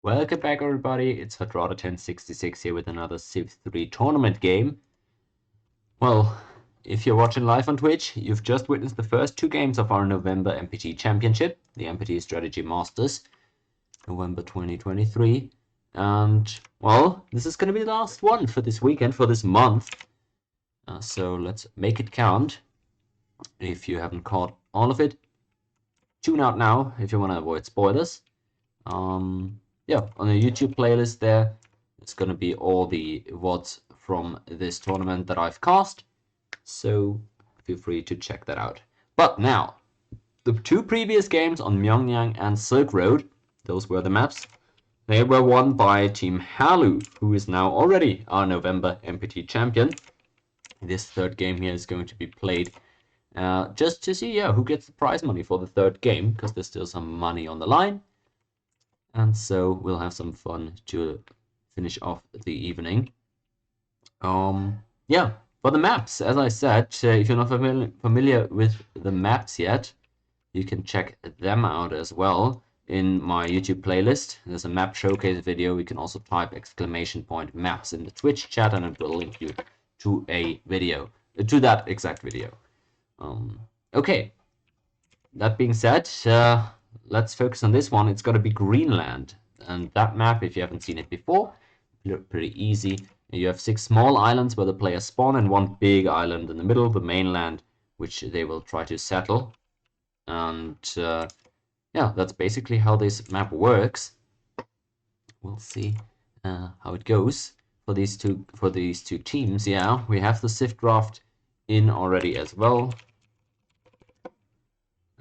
Welcome back, everybody. It's Hotrada1066 here with another CIV3 tournament game. Well, if you're watching live on Twitch, you've just witnessed the first two games of our November MPT Championship, the MPT Strategy Masters, November 2023. And, well, this is going to be the last one for this weekend, for this month. So let's make it count. If you haven't caught all of it, tune out now if you want to avoid spoilers. Yeah, on the YouTube playlist there, it's going to be all the VODs from this tournament that I've cast, so feel free to check that out. But now, the two previous games on Myeongyang and Silk Road, those were the maps, they were won by Team Halu, who is now already our November MPT champion. This third game here is going to be played just to see who gets the prize money for the third game, because there's still some money on the line. And so we'll have some fun to finish off the evening. Yeah, for the maps, as I said, if you're not familiar with the maps yet, you can check them out as well in my YouTube playlist. There's a map showcase video. You can also type !maps in the Twitch chat, and it will link you to a video, to that exact video. Okay, that being said, let's focus on this one. It's got to be Greenland, and that map, if you haven't seen it before, pretty easy. You have 6 small islands where the players spawn, and 1 big island in the middle, the mainland, which they will try to settle. And yeah, that's basically how this map works. We'll see how it goes for these two teams. Yeah, we have the CIV draft in already as well.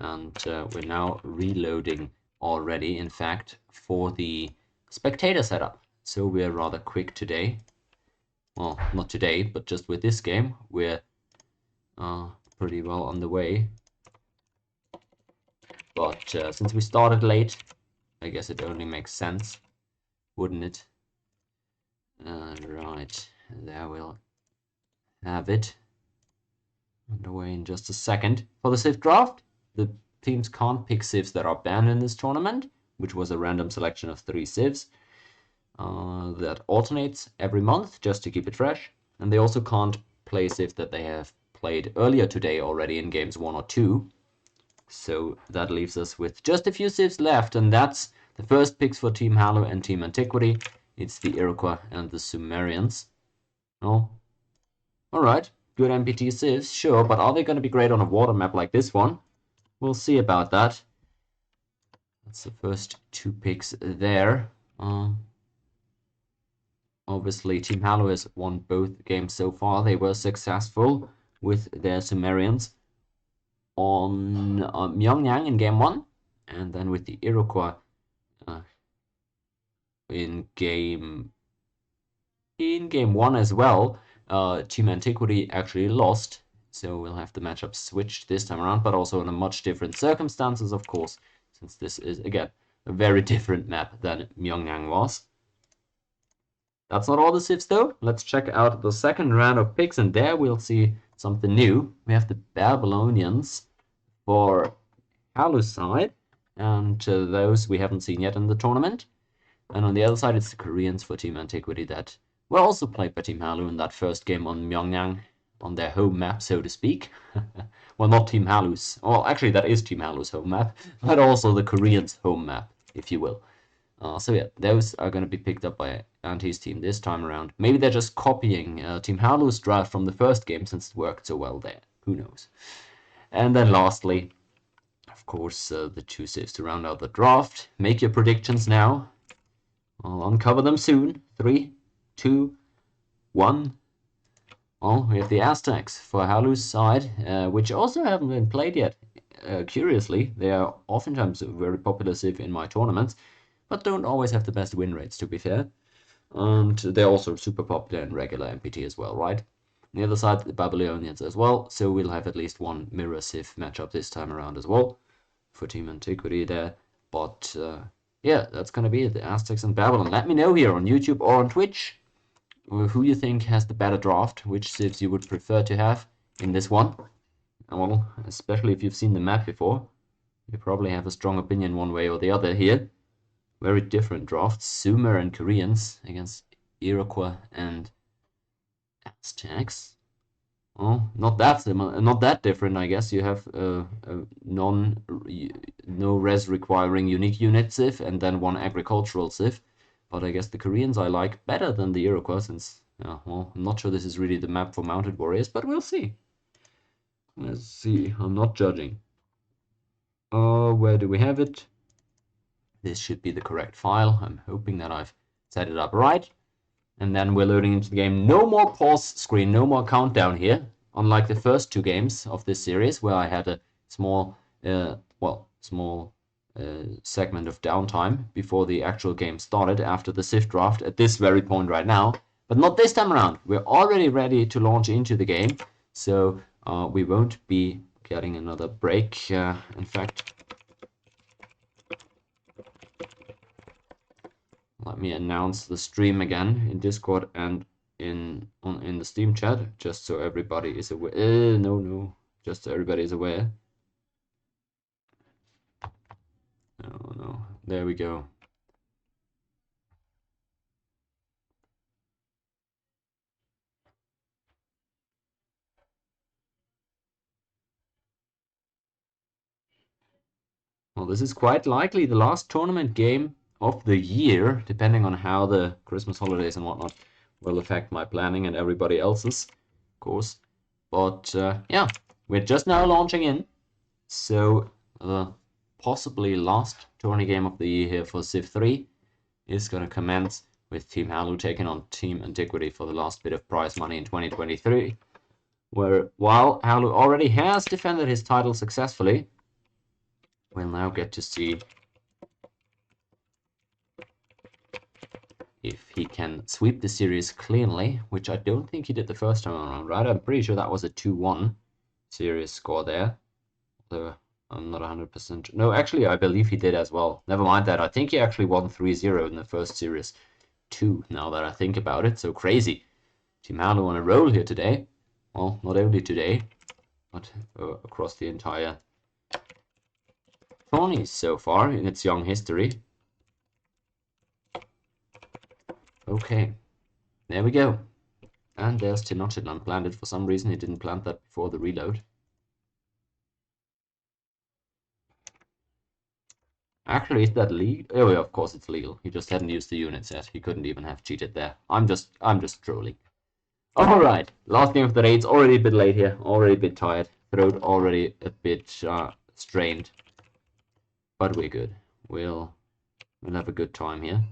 And we're now reloading already, in fact, for the spectator setup. So we're rather quick today. Well, not today, but just with this game, we're pretty well on the way. But since we started late, I guess it only makes sense, wouldn't it? Right, there we'll have it. Underway in just a second. For the CIV draft, the teams can't pick civs that are banned in this tournament, which was a random selection of 3 civs that alternates every month just to keep it fresh. And they also can't play civ that they have played earlier today already in games 1 or 2. So that leaves us with just a few civs left, and that's the first picks for Team Halo and Team Antiquity. It's the Iroquois and the Sumerians. Oh, alright, good MPT civs, sure, but are they going to be great on a water map like this one? We'll see about that. That's the first 2 picks there. Obviously, Team Halo has won both games so far. They were successful with their Sumerians on Myeongyang in game 1, and then with the Iroquois in game 1 as well. Team Antiquity actually lost. So we'll have the matchup switched this time around, but also in a much different circumstances, of course, since this is, again, a very different map than Myeongyang was. That's not all the civs, though. Let's check out the second round of picks, and there we'll see something new. We have the Babylonians for Halu's side, and those we haven't seen yet in the tournament. And on the other side, it's the Koreans for Team Antiquity that were also played by Team Halu in that first game on Myeongyang, on their home map, so to speak. Well, not Team Halu's. Well, actually, that is Team Halu's home map, but also the Koreans' home map, if you will. So yeah, those are going to be picked up by Anti's team this time around. Maybe they're just copying Team Halu's draft from the first game, since it worked so well there. Who knows? And then lastly, of course, the 2 civs to round out the draft. Make your predictions now. I'll uncover them soon. 3, 2, 1. Well, we have the Aztecs for Halu's side, which also haven't been played yet. Curiously, they are oftentimes very popular civ in my tournaments, but don't always have the best win rates, to be fair. And they're also super popular in regular MPT as well, right? On the other side, the Babylonians as well, so we'll have at least 1 mirror civ matchup this time around as well for Team Antiquity there. But yeah, that's going to be it, the Aztecs and Babylon. Let me know here on YouTube or on Twitch who you think has the better draft, which civs you would prefer to have in this one. Well, especially if you've seen the map before, you probably have a strong opinion one way or the other here. very different drafts. Sumer and Koreans against Iroquois and Aztecs. Oh, not that similar, not that different, I guess. You have a no res requiring unique unit civ and then one agricultural civ. But I guess the Koreans I like better than the Iroquois since, yeah, well, I'm not sure this is really the map for mounted warriors, but we'll see. Let's see, I'm not judging. Where do we have it? This should be the correct file. I'm hoping that I've set it up right. And then we're loading into the game. No more pause screen, no more countdown here. Unlike the first two games of this series, where I had a small, segment of downtime before the actual game started after the Civ draft at this very point right now. But not this time around. We're already ready to launch into the game, so we won't be getting another break. In fact, let me announce the stream again in Discord and in the Steam chat, just so everybody is aware. Just so everybody is aware. No, there we go. Well, this is quite likely the last tournament game of the year, depending on how the Christmas holidays and whatnot will affect my planning and everybody else's, of course. But yeah, we're just now launching in, so the possibly last tourney game of the year here for CIV3 is going to commence with Team Halu taking on Team Antiquity for the last bit of prize money in 2023, where while Halu already has defended his title successfully, we'll now get to see if he can sweep the series cleanly, which I don't think he did the first time around, right? I'm pretty sure that was a 2-1 series score there. Though I'm not 100%. No, actually, I believe he did as well. Never mind that. I think he actually won 3-0 in the first series too, now that I think about it. So crazy. Team Halu on a roll here today. Well, not only today, but across the entire tourneys so far in its young history. Okay, there we go. And there's Tenochtitlan planted. For some reason, he didn't plant that before the reload. Actually, is that legal? Oh, yeah, of course it's legal. He just hadn't used the units yet. He couldn't even have cheated there. I'm just trolling. All right, last game of the day. It's already a bit late here. Already a bit tired. Throat already a bit strained. But we're good. We'll have a good time here.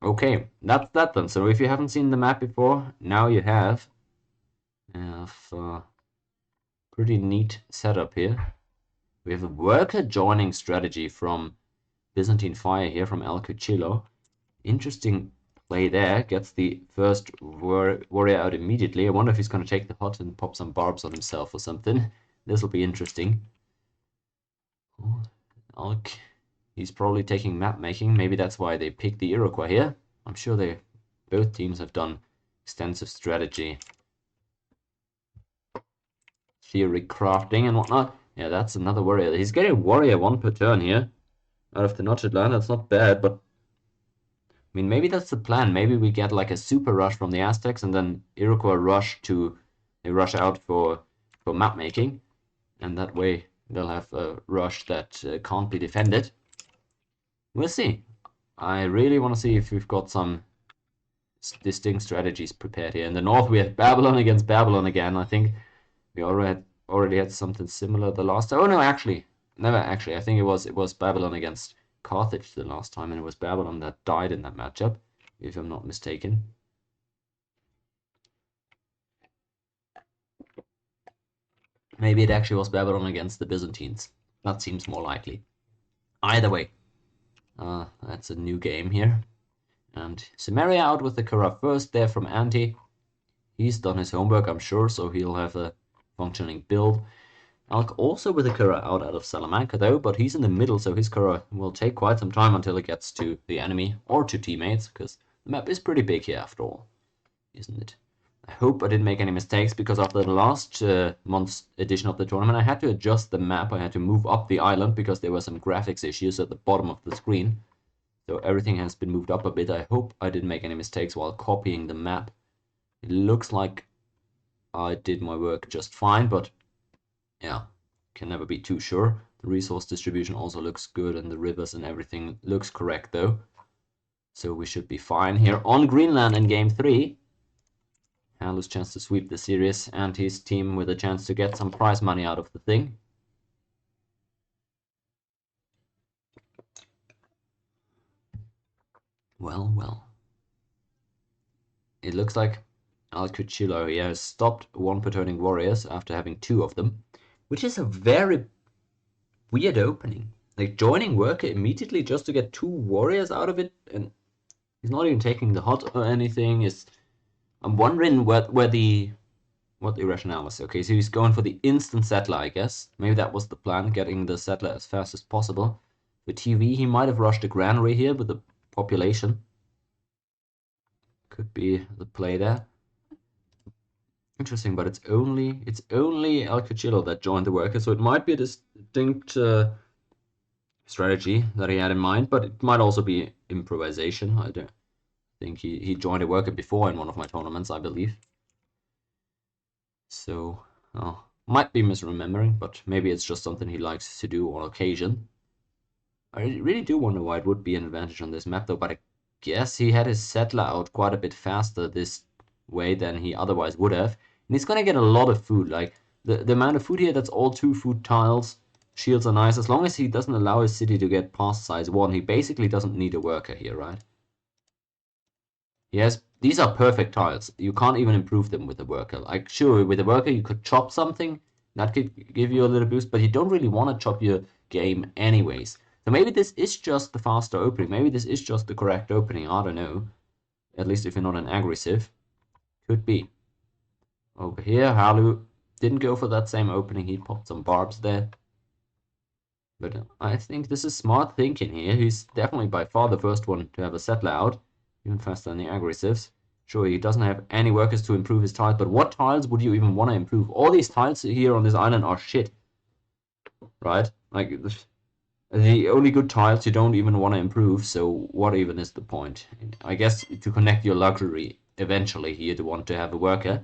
Okay, that's that then. So if you haven't seen the map before, now you have. Pretty neat setup here. We have a worker joining strategy from Byzantine Fire here from El Cuchillo. Interesting play there. Gets the first warrior out immediately. I wonder if he's going to take the hut and pop some barbs on himself or something. This will be interesting. Alk, he's probably taking map making. Maybe that's why they picked the Iroquois here. I'm sure both teams have done extensive strategy, theory crafting and whatnot. Yeah, that's another warrior. He's getting warrior 1 per turn here out of Tenochtitlan. That's not bad, but I mean, maybe that's the plan. Maybe we get like a super rush from the Aztecs and then Iroquois they rush out for map making, and that way they'll have a rush that can't be defended. We'll see. I really want to see if we've got some distinct strategies prepared here. In the north, we have Babylon against Babylon again. I think we already had something similar the last time. Oh no, actually, never actually. I think it was Babylon against Carthage the last time, and it was Babylon that died in that matchup, if I'm not mistaken. Maybe it actually was Babylon against the Byzantines. That seems more likely. Either way, that's a new game here. And Cimmeria out with the Kura first there from Anti. He's done his homework, I'm sure, so he'll have a functioning build. Alk also with a Kura out of Salamanca though, but he's in the middle, so his Kura will take quite some time until it gets to the enemy or to teammates, because the map is pretty big here after all, isn't it? I hope I didn't make any mistakes, because after the last month's edition of the tournament, I had to adjust the map. I had to move up the island because there were some graphics issues at the bottom of the screen. So everything has been moved up a bit. I hope I didn't make any mistakes while copying the map. It looks like I did my work just fine, but yeah, can never be too sure. The resource distribution also looks good, and the rivers and everything looks correct though. So we should be fine here on Greenland in Game 3. Halu's chance to sweep the series, and his team with a chance to get some prize money out of the thing. Well, well. It looks like Al-Cuchillo here has stopped one per turning warriors after having 2 of them, which is a very weird opening. Like, joining worker immediately just to get 2 warriors out of it, and he's not even taking the hut or anything. I'm wondering what the rationale was. Okay, so he's going for the instant settler, I guess. Maybe that was the plan, getting the settler as fast as possible. With TV, he might have rushed a granary here with the population. Could be the play there. Interesting, but it's only El Cuchillo that joined the worker, so it might be a distinct strategy that he had in mind, but it might also be improvisation. I don't think he joined a worker before in one of my tournaments, I believe. So, might be misremembering, but maybe it's just something he likes to do on occasion. I really do wonder why it would be an advantage on this map, though, but I guess he had his settler out quite a bit faster this way than he otherwise would have. And he's going to get a lot of food. Like, the amount of food here, that's all 2 food tiles. Shields are nice. As long as he doesn't allow his city to get past size 1, he basically doesn't need a worker here, right? Yes, these are perfect tiles. You can't even improve them with a worker. Like, sure, with a worker you could chop something. That could give you a little boost, but you don't really want to chop your game anyways. So maybe this is just the faster opening. Maybe this is just the correct opening. I don't know. At least if you're not an aggressive. Could be. Over here, Halu didn't go for that same opening. He popped some barbs there. But I think this is smart thinking here. He's definitely by far the first one to have a settler out. Even faster than the aggressives. Sure, he doesn't have any workers to improve his tiles, but what tiles would you even want to improve? All these tiles here on this island are shit. Right? Like, the only good tiles you don't even want to improve, so what even is the point? I guess to connect your luxury eventually here to want to have a worker.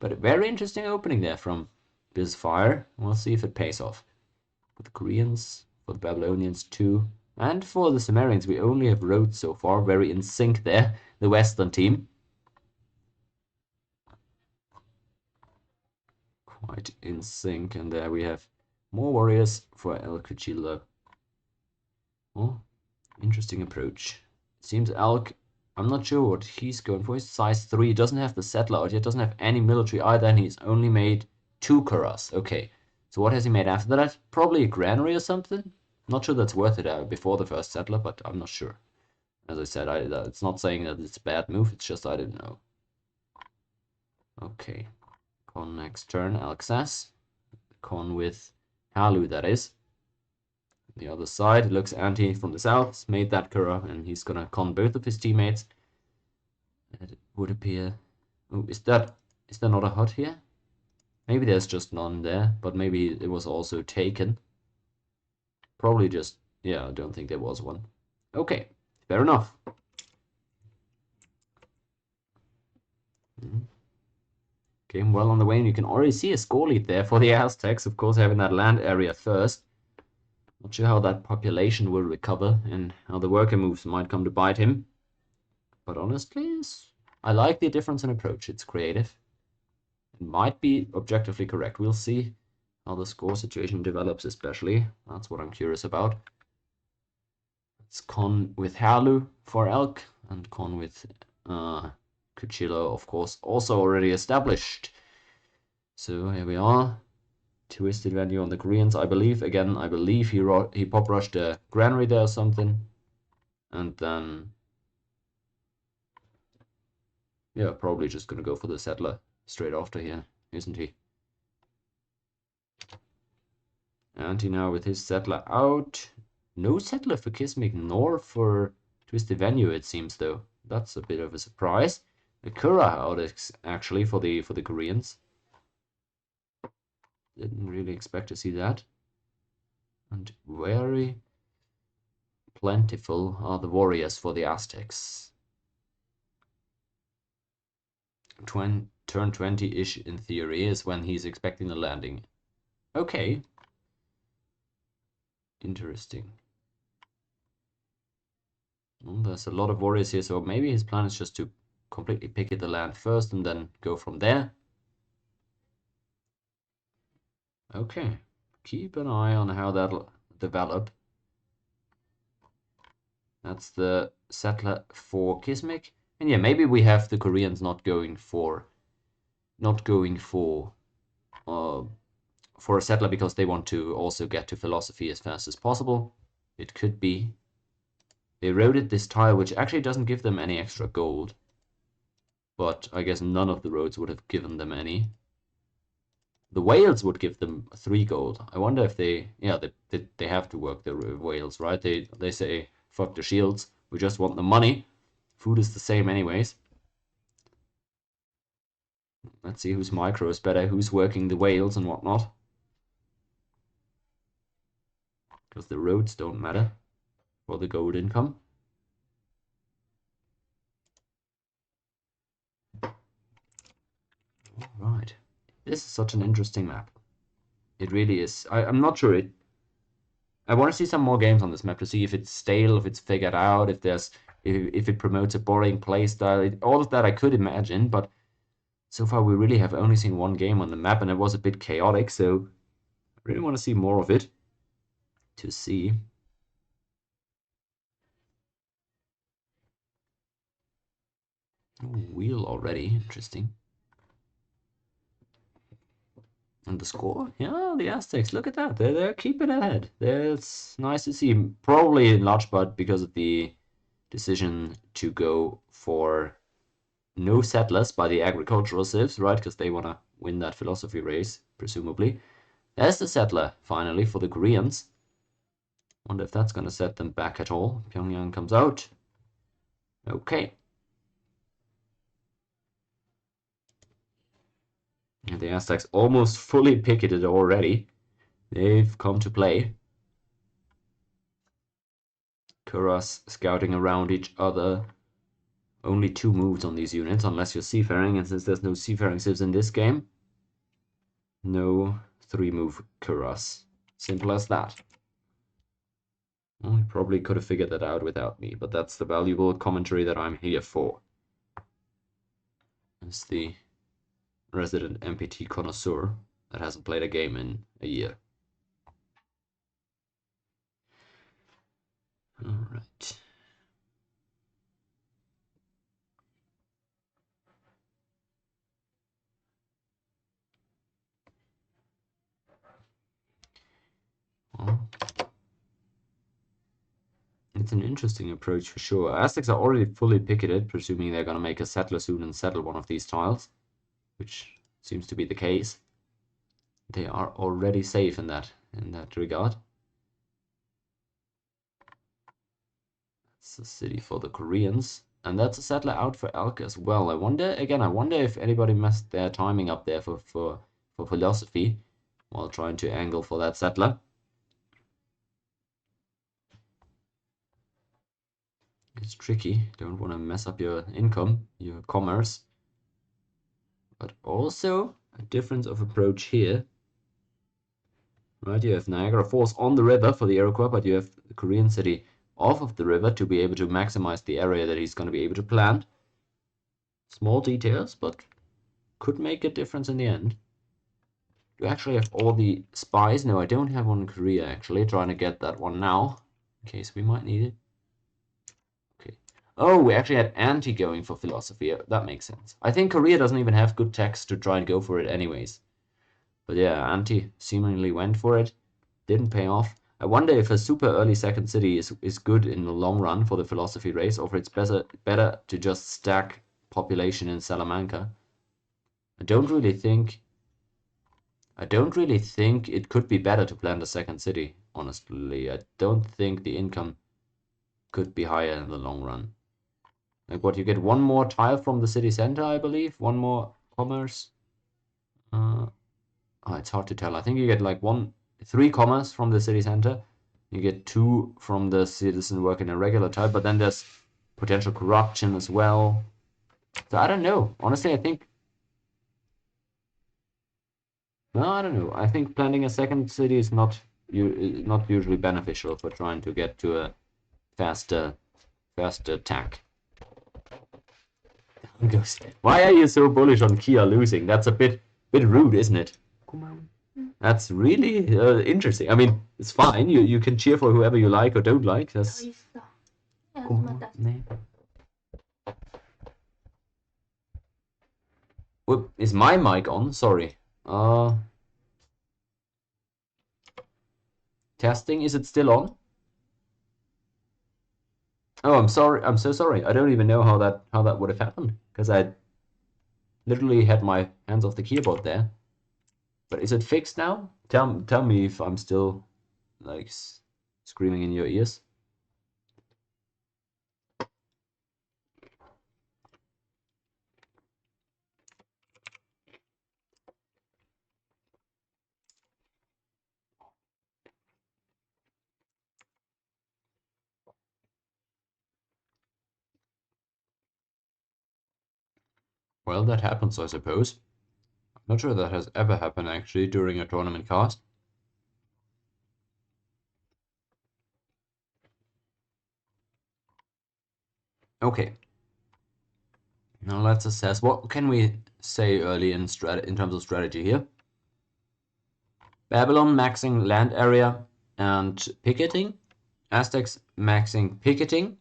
But a very interesting opening there from Bizfire. We'll see if it pays off. For the Koreans, for the Babylonians too. And for the Sumerians, we only have roads so far, very in sync there, the Western team. Quite in sync, and there we have more warriors for El Cuchillo. Oh, interesting approach. It seems Elk, I'm not sure what he's going for. He's size 3, doesn't have the settler out yet, doesn't have any military either, and he's only made 2 Kuras. Okay, so what has he made after that? Probably a granary or something? Not sure that's worth it before the first settler, but I'm not sure. As I said, it's not saying that it's a bad move, it's just I didn't know. Okay, con next turn, Alexas. Con with Halu, that is. The other side, it looks anti from the south, made that Kura, and he's gonna con both of his teammates. It would appear... Oh, is there not a hut here? Maybe there's just none there, but maybe it was also taken. Probably just... Yeah, I don't think there was one. Okay, fair enough. Game well on the way, and you can already see a score lead there for the Aztecs, of course, having that land area first. Not sure how that population will recover, and how the worker moves might come to bite him. But honestly, I like the difference in approach. It's creative. It might be objectively correct. We'll see how the score situation develops, especially. That's what I'm curious about. It's con with Halu for Elk, and con with Cuchillo, of course, also already established. So here we are. Twisted venue on the Koreans, I believe. Again, I believe he pop rushed a granary there or something. And then... Yeah, probably just gonna go for the settler straight after here, isn't he? And he now with his settler out. No settler for Kismic nor for Twisted Venue, it seems, though. That's a bit of a surprise. A Kura out actually for the Koreans. Didn't really expect to see that. And very plentiful are the warriors for the Aztecs. Turn 20-ish in theory is when he's expecting the landing. Okay. Interesting. Well, there's a lot of warriors here, so maybe his plan is just to completely picket the land first and then go from there. Okay. Keep an eye on how that'll develop. That's the settler for Kismek. And yeah, maybe we have the Koreans not going for a settler because they want to also get to philosophy as fast as possible. It could be. They eroded this tile, which actually doesn't give them any extra gold. But I guess none of the roads would have given them any. The whales would give them 3 gold. I wonder if they have to work the whales, right? They say fuck the shields, we just want the money. Food is the same anyways. Let's see whose micro is better, who's working the whales and whatnot. Because the roads don't matter for the gold income. Right. This is such an interesting map. It really is. I'm not sure I want to see some more games on this map to see if it's stale, if it's figured out, if it promotes a boring playstyle. All of that I could imagine, but so far we really have only seen one game on the map, and it was a bit chaotic, so I really want to see more of it. To see. Oh, wheel already. Interesting. And the score? Yeah, the Aztecs. Look at that. They're keeping ahead. It's nice to see. Probably in large part because of the decision to go for no settlers by the agricultural civs, right? Because they want to win that philosophy race, presumably. There's the settler, finally, for the Koreans. Wonder if that's going to set them back at all. Pyongyang comes out. Okay. And the Aztecs almost fully picketed already. They've come to play. Kuras scouting around each other. Only 2 moves on these units, unless you're seafaring, and since there's no seafaring civs in this game, no 3-move Kuras. Simple as that. Well, he probably could have figured that out without me, but that's the valuable commentary that I'm here for. As the resident MPT connoisseur that hasn't played a game in a year. Alright. Well, it's an interesting approach for sure. Aztecs are already fully picketed, presuming they're going to make a settler soon and settle one of these tiles, which seems to be the case. They are already safe in that regard. It's a city for the Koreans, and that's a settler out for Elk as well. I wonder if anybody messed their timing up there for philosophy while trying to angle for that settler. It's tricky. Don't want to mess up your income, your commerce. But also a difference of approach here. Right, you have Niagara Falls on the river for the Iroquois, but you have the Korean city off of the river to be able to maximize the area that he's going to be able to plant. Small details, but could make a difference in the end. Do I actually have all the spies? No, I don't have one in Korea, actually. Trying to get that one now, in case we might need it. Okay. Oh, we actually had anti going for philosophy. That makes sense. I think Korea doesn't even have good text to try and go for it anyways. But yeah, anti seemingly went for it. Didn't pay off. I wonder if a super early second city is good in the long run for the philosophy race, or if it's better to just stack population in Salamanca. I don't really think it could be better to plant a second city, honestly. I don't think the income could be higher in the long run. Like what, you get one more tile from the city center, I believe. One more commerce. Oh, it's hard to tell. I think you get like 3 commas from the city center. You get 2 from the citizen work in a regular type, but then there's potential corruption as well. So I don't know. Honestly, I think... No, I don't know. I think planting a second city is not usually beneficial for trying to get to a faster attack. Why are you so bullish on Kia losing? That's a bit rude, isn't it? That's really interesting. I mean, it's fine. You can cheer for whoever you like or don't like. That's... Whoop, is my mic on? Sorry. Testing. Is it still on? Oh, I'm sorry. I'm so sorry. I don't even know how that would have happened, because I literally had my hands off the keyboard there. But is it fixed now? Tell me if I'm still like screaming in your ears. Well, that happens, I suppose. I'm not sure that has ever happened actually during a tournament cast. Okay. Now let's assess what can we say early in terms of strategy here. Babylon maxing land area and picketing. Aztecs maxing picketing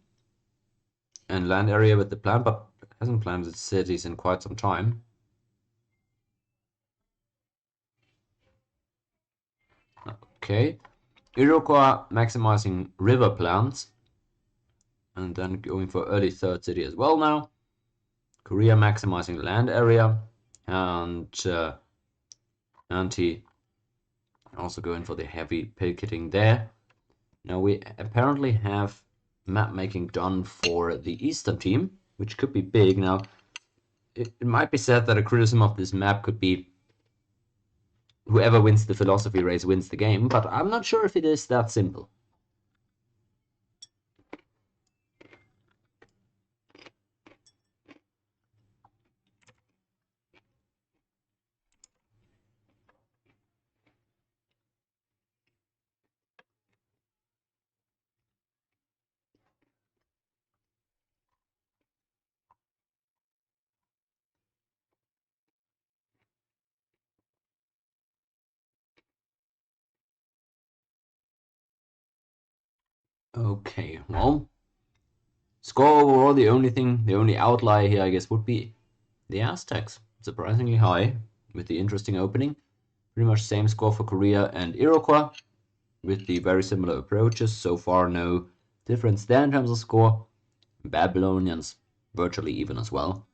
and land area with the plan, but hasn't planned its cities in quite some time. Okay. Iroquois maximizing river plans and then going for early third city as well now. Korea maximizing land area and anti also going for the heavy picketing there. Now we apparently have map making done for the Eastern team, which could be big. Now it might be said that a criticism of this map could be whoever wins the philosophy race wins the game, but I'm not sure if it is that simple. Okay, well, score overall, the only outlier here, I guess, would be the Aztecs. Surprisingly high, with the interesting opening. Pretty much same score for Korea and Iroquois, with the very similar approaches. So far, no difference there in terms of score. Babylonians virtually even as well.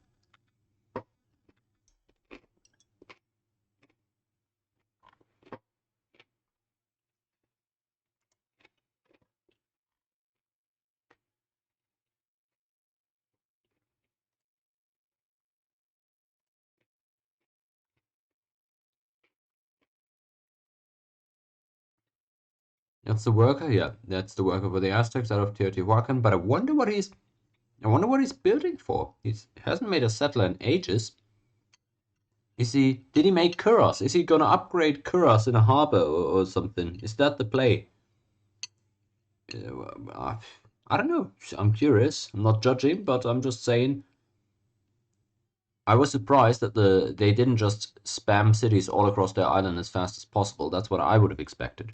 That's the worker, yeah. That's the worker for the Aztecs out of Teotihuacan. But I wonder what he's building for. He hasn't made a settler in ages. Did he make Kuros? Is he gonna upgrade Kuros in a harbor or something? Is that the play? I don't know. I'm curious. I'm not judging, but I'm just saying. I was surprised that they didn't just spam cities all across their island as fast as possible. That's what I would have expected.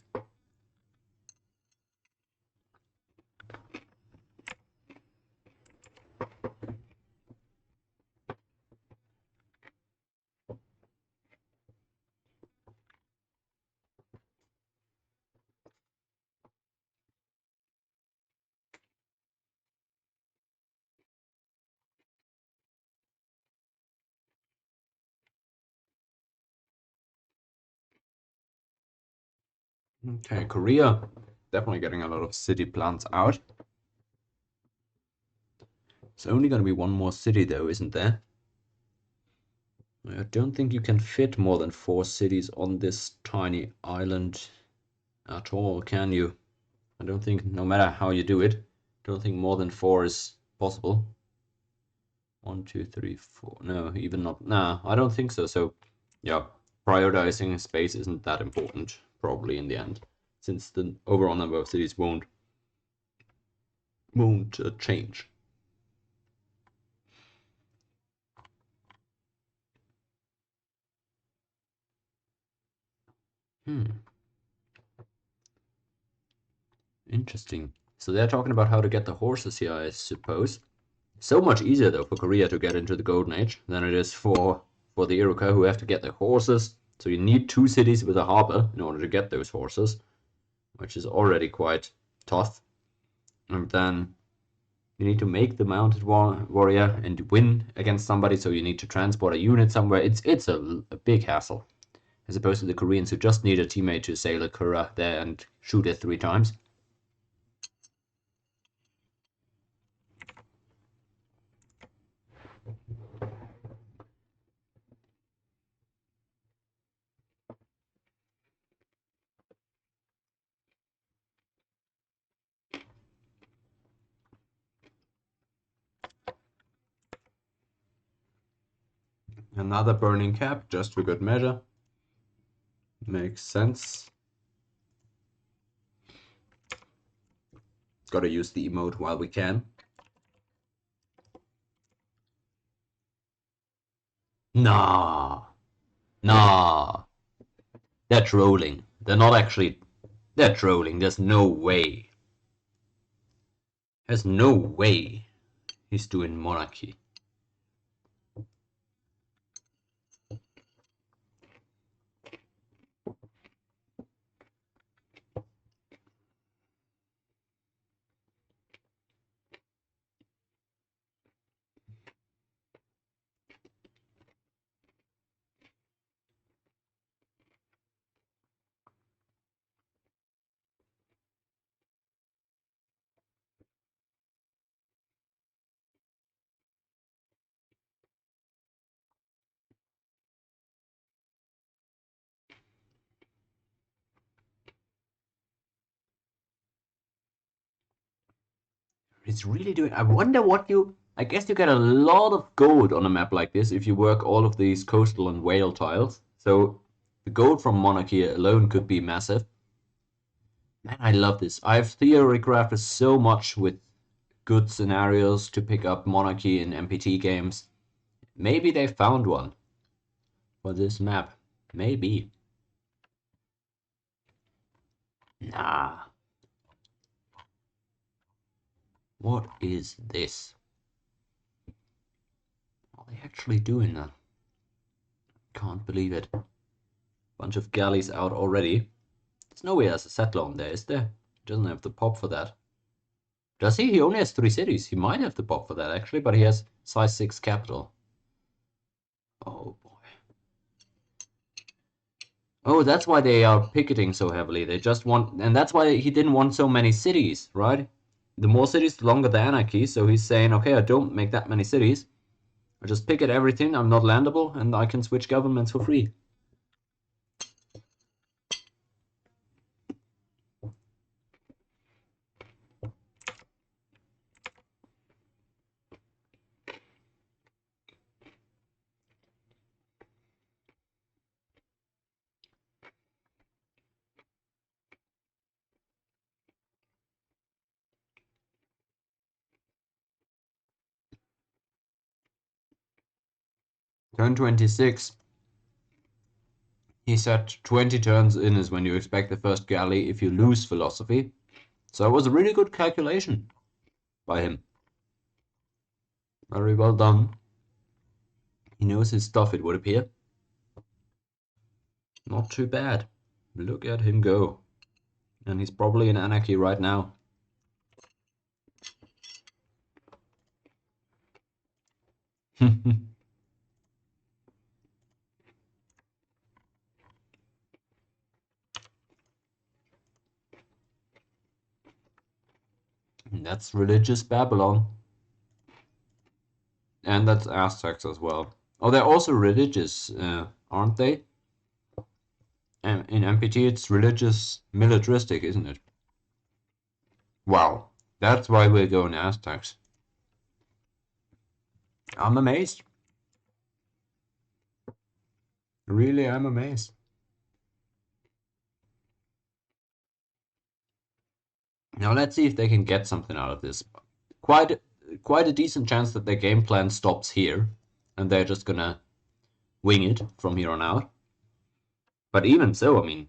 Okay, Korea definitely getting a lot of city plans out. There's only going to be one more city though, isn't there? I don't think you can fit more than 4 cities on this tiny island at all, can you? I don't think, no matter how you do it, I don't think more than 4 is possible. 1, 2, 3, 4. No, even not. Nah, I don't think so. So, yeah, prioritizing space isn't that important, probably in the end, since the overall number of cities won't change. Interesting. So they're talking about how to get the horses here, I suppose. So much easier though for Korea to get into the Golden Age than it is for the Iroquois who have to get the horses. So you need 2 cities with a harbor in order to get those horses, which is already quite tough. And then you need to make the mounted warrior and win against somebody, so you need to transport a unit somewhere. It's a big hassle, as opposed to the Koreans who just need a teammate to sail a Kura there and shoot it 3 times. Another burning cap, just for good measure. Makes sense. Gotta use the emote while we can. Nah. Nah. They're trolling. They're not actually... They're trolling. There's no way. There's no way he's doing monarchy. He's really doing... I wonder what you... I guess you get a lot of gold on a map like this if you work all of these coastal and whale tiles. So the gold from monarchy alone could be massive. Man, I love this. I've theorycrafted so much with good scenarios to pick up monarchy in MPT games. Maybe they found one for this map. Maybe. Nah. What is this? Are they actually doing that? Can't believe it. Bunch of galleys out already. There's no way there's a settler on there, is there? He doesn't have the pop for that. Does he? He only has 3 cities. He might have the pop for that, actually, but he has size 6 capital. Oh, boy. Oh, that's why they are picketing so heavily. They just want... And that's why he didn't want so many cities, right? The more cities, the longer the anarchy. So he's saying, okay, I don't make that many cities. I just picket everything. I'm not landable, and I can switch governments for free. Turn 26. He said 20 turns in is when you expect the first galley if you lose philosophy. So it was a really good calculation by him. Very well done. He knows his stuff, it would appear. Not too bad. Look at him go. And he's probably in anarchy right now. That's religious Babylon. And that's Aztecs as well. Oh, they're also religious, aren't they? In MPT, it's religious militaristic, isn't it? Wow, that's why we're going Aztecs. I'm amazed. Really, I'm amazed. Now let's see if they can get something out of this. Quite a decent chance that their game plan stops here, and they're just gonna wing it from here on out. But even so, I mean,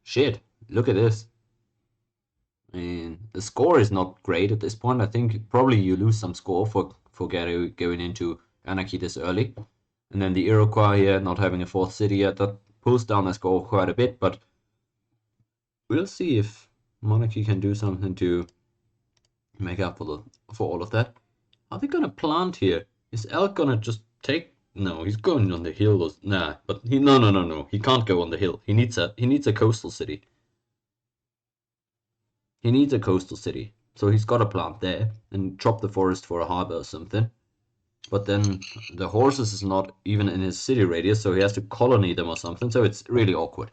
shit, look at this. I mean, the score is not great at this point. I think probably you lose some score for going into Anarchy this early. And then the Iroquois here not having a fourth city yet, that pulls down the score quite a bit, but we'll see if Monarchy can do something to make up for all of that. Are they gonna plant here? Is Elk gonna just take? No, he's going on the hill. Nah, but no. He can't go on the hill. He needs a coastal city. He needs a coastal city, so he's got to plant there and chop the forest for a harbor or something. But then the horses is not even in his city radius, so he has to colony them or something. So it's really awkward.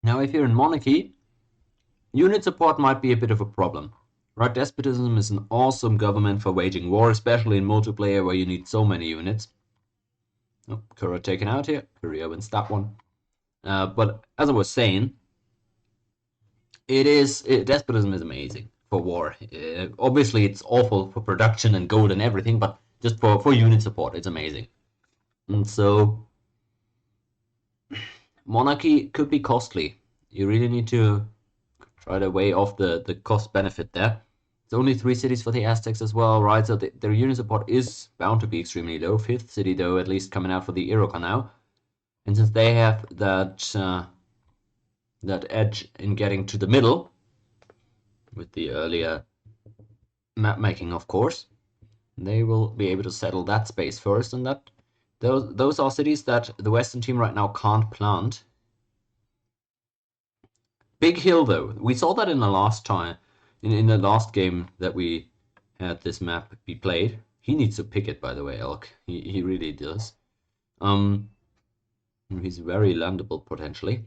Now, if you're in monarchy, unit support might be a bit of a problem. Right, despotism is an awesome government for waging war, especially in multiplayer where you need so many units. Oh, Kura taken out here. Korea wins that one. But as I was saying, despotism is amazing for war. Obviously, it's awful for production and gold and everything, but just for unit support, it's amazing. And so, monarchy could be costly. You really need to try to weigh off the cost benefit there. It's only 3 cities for the Aztecs as well, right? So their unit support is bound to be extremely low. 5th city, though, at least coming out for the Iroquois now. And since they have that edge in getting to the middle, with the earlier map making, of course, they will be able to settle that space first, and those are cities that the Western team right now can't plant. Big hill, though. We saw that in the last time, in the last game that we had this map be played. He needs to pick it, by the way, Elk. He really does. He's very landable potentially.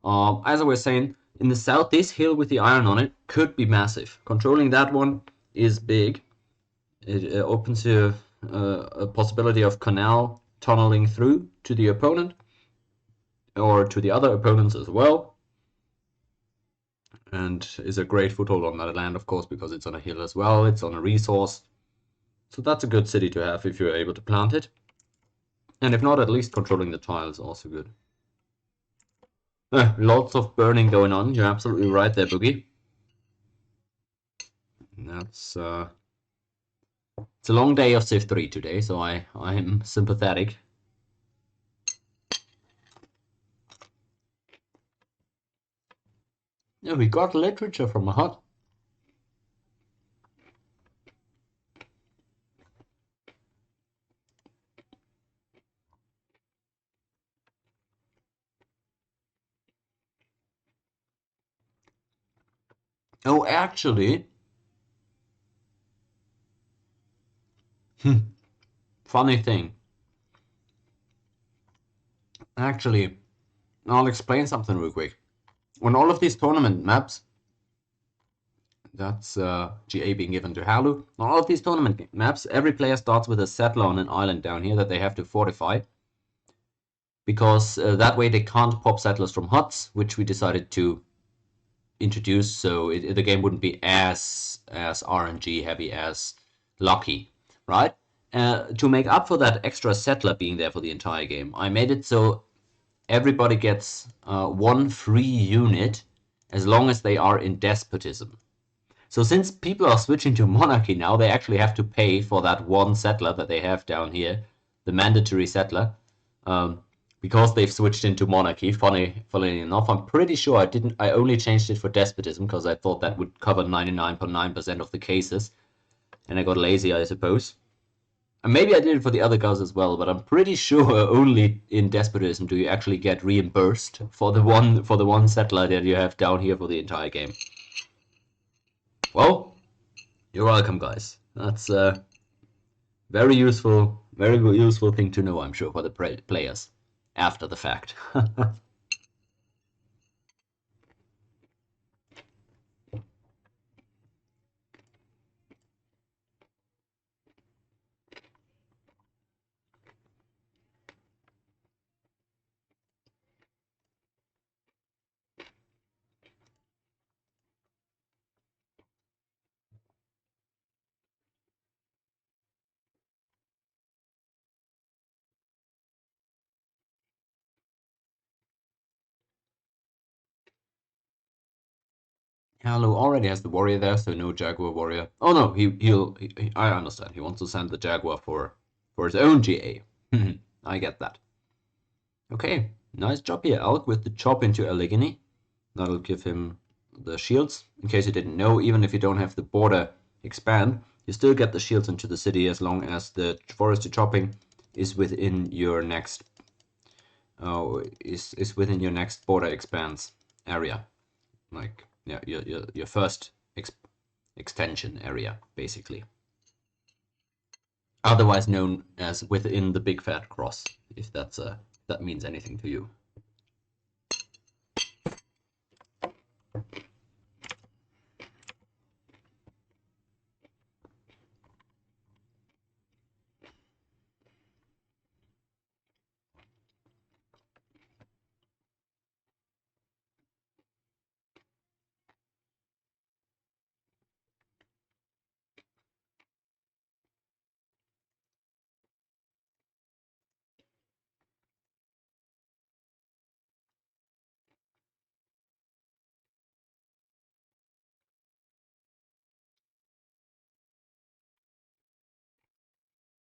As I was saying, in the south, this hill with the iron on it could be massive. Controlling that one is big. It opens a possibility of canal tunneling through to the opponent or to the other opponents as well, and is a great foothold on that land, of course, because it's on a hill as well. It's on a resource, so that's a good city to have if you're able to plant it, and if not, at least controlling the tile is also good. Lots of burning going on. You're absolutely right there, Boogie. That's it's a long day of CIV3 today, so I'm sympathetic. Yeah, we got literature from a hut. Oh, actually, funny thing. Actually, I'll explain something real quick. On all of these tournament maps, that's GA being given to Halu. On all of these tournament maps, every player starts with a settler on an island down here that they have to fortify. Because that way they can't pop settlers from huts, which we decided to introduce so the game wouldn't be as RNG heavy as Lucky, right? To make up for that extra settler being there for the entire game, I made it so everybody gets one free unit as long as they are in despotism. So since people are switching to monarchy now, they actually have to pay for that one settler that they have down here, the mandatory settler, because they've switched into monarchy. Funnily enough, I'm pretty sure I only changed it for despotism because I thought that would cover 99.9% of the cases, and I got lazy, I suppose. And maybe I did it for the other guys as well, but I'm pretty sure only in despotism do you actually get reimbursed for the one settler that you have down here for the entire game. Well, you're welcome, guys. That's a very useful thing to know, I'm sure, for the players after the fact. Hello already has the warrior there, so no Jaguar warrior. Oh no, I understand. He wants to send the Jaguar for his own GA. I get that. Okay, nice job here, Elk, with the chop into Allegheny. That'll give him the shields. In case you didn't know, even if you don't have the border expand, you still get the shields into the city as long as the forest chopping is within your next within your next border expanse area. Like, yeah, your first extension area, basically. Otherwise known as within the big fat cross, if that means anything to you.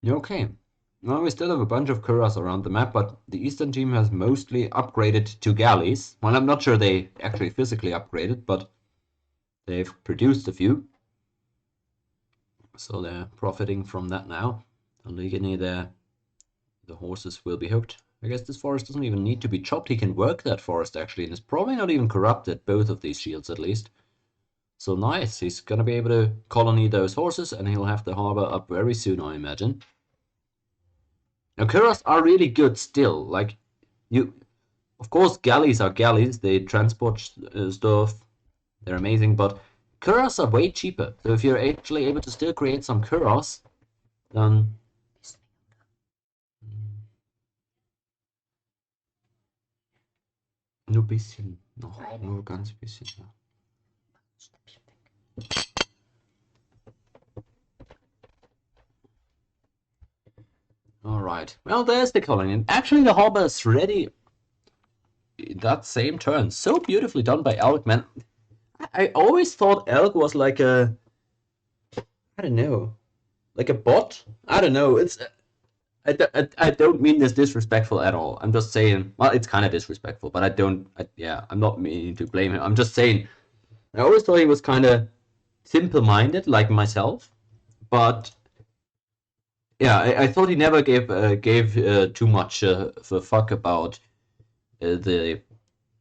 Okay. Well, we still have a bunch of Kuras around the map, but the Eastern team has mostly upgraded to galleys. Well, I'm not sure they actually physically upgraded, but they've produced a few. So they're profiting from that now. Allegheny there, the horses will be hooked. I guess this forest doesn't even need to be chopped. He can work that forest actually, and it's probably not even corrupted, both of these shields at least. So nice, he's gonna be able to colony those horses, and he'll have the harbor up very soon, I imagine. Now, Kuras are really good still. Like, of course, galleys are galleys. They transport stuff. They're amazing, but Kuras are way cheaper. So if you're actually able to still create some Kuras, then nur bisschen, noch nur ganz bisschen. Ja. All right. Well, there's the colony. And actually, the harbor is ready. That same turn, so beautifully done by Elk, man. I always thought Elk was like I don't know, like a bot. I don't know. I don't mean this disrespectful at all. I'm just saying, well, it's kind of disrespectful, but I'm not meaning to blame him. I'm just saying, I always thought he was kind of simple-minded, like myself, but yeah, I thought he never gave too much of a fuck about the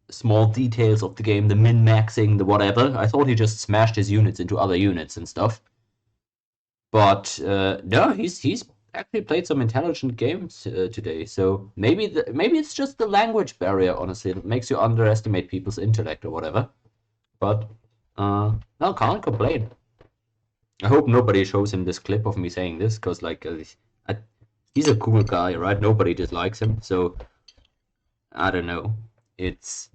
small details of the game, the min-maxing, the whatever. I thought he just smashed his units into other units and stuff. But no, he's actually played some intelligent games today. So maybe it's just the language barrier, honestly, that makes you underestimate people's intellect or whatever. But no, can't complain. I hope nobody shows him this clip of me saying this, because like he's a cool guy, right? Nobody dislikes him, so I don't know. It's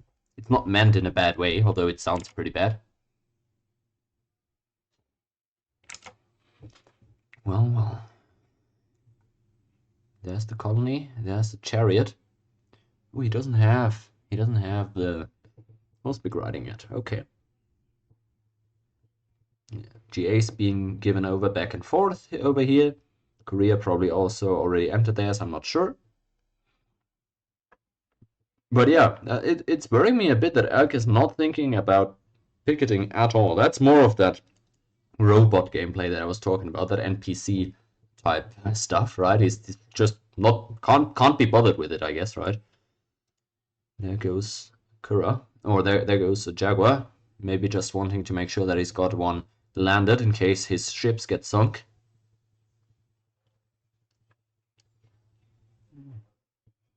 not meant in a bad way, although it sounds pretty bad. Well. There's the colony. There's the chariot. Oh, he doesn't have the horseback riding yet. Okay. GA's being given over back and forth over here. Korea probably also already entered theirs, I'm not sure. But yeah, it's worrying me a bit that Elk is not thinking about picketing at all. That's more of that robot gameplay that I was talking about, that NPC type stuff, right? He's just not can't be bothered with it, I guess, right? There goes Kura, or there goes a Jaguar, maybe just wanting to make sure that he's got one landed in case his ships get sunk.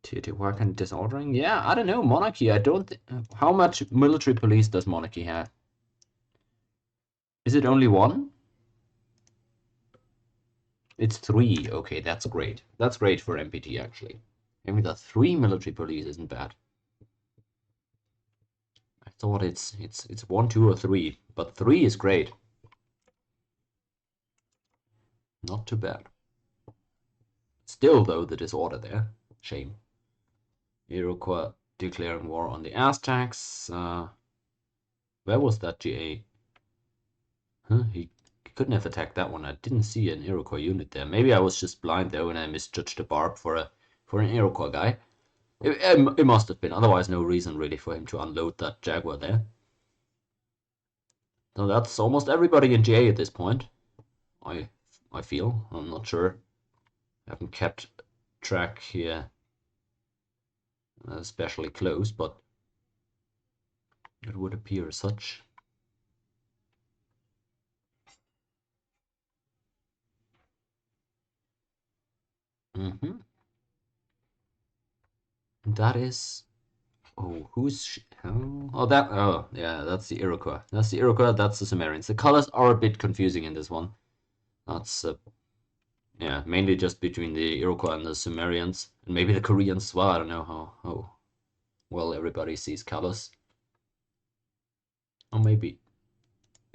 Teotihuacan disordering? Yeah, I don't know. Monarchy, I don't. How much military police does Monarchy have? Is it only one? It's 3. Okay, that's great. That's great for MPT, actually. Having the 3 military police isn't bad. I thought it's 1, 2, or 3, but 3 is great. Not too bad. Still, though, the disorder there. Shame. Iroquois declaring war on the Aztecs. Where was that GA? Huh? He couldn't have attacked that one. I didn't see an Iroquois unit there. Maybe I was just blind though, and I misjudged the barb for an Iroquois guy. It must have been. Otherwise, no reason really for him to unload that Jaguar there. So that's almost everybody in GA at this point. I feel. I'm not sure. I haven't kept track here especially close, but it would appear as such. That is. Oh, who's. Oh, that. Oh, yeah, that's the Iroquois. That's the Iroquois, that's the Sumerians. The colors are a bit confusing in this one. That's. Yeah, mainly just between the Iroquois and the Sumerians. And maybe the Koreans as well. I don't know how well everybody sees colors. Or maybe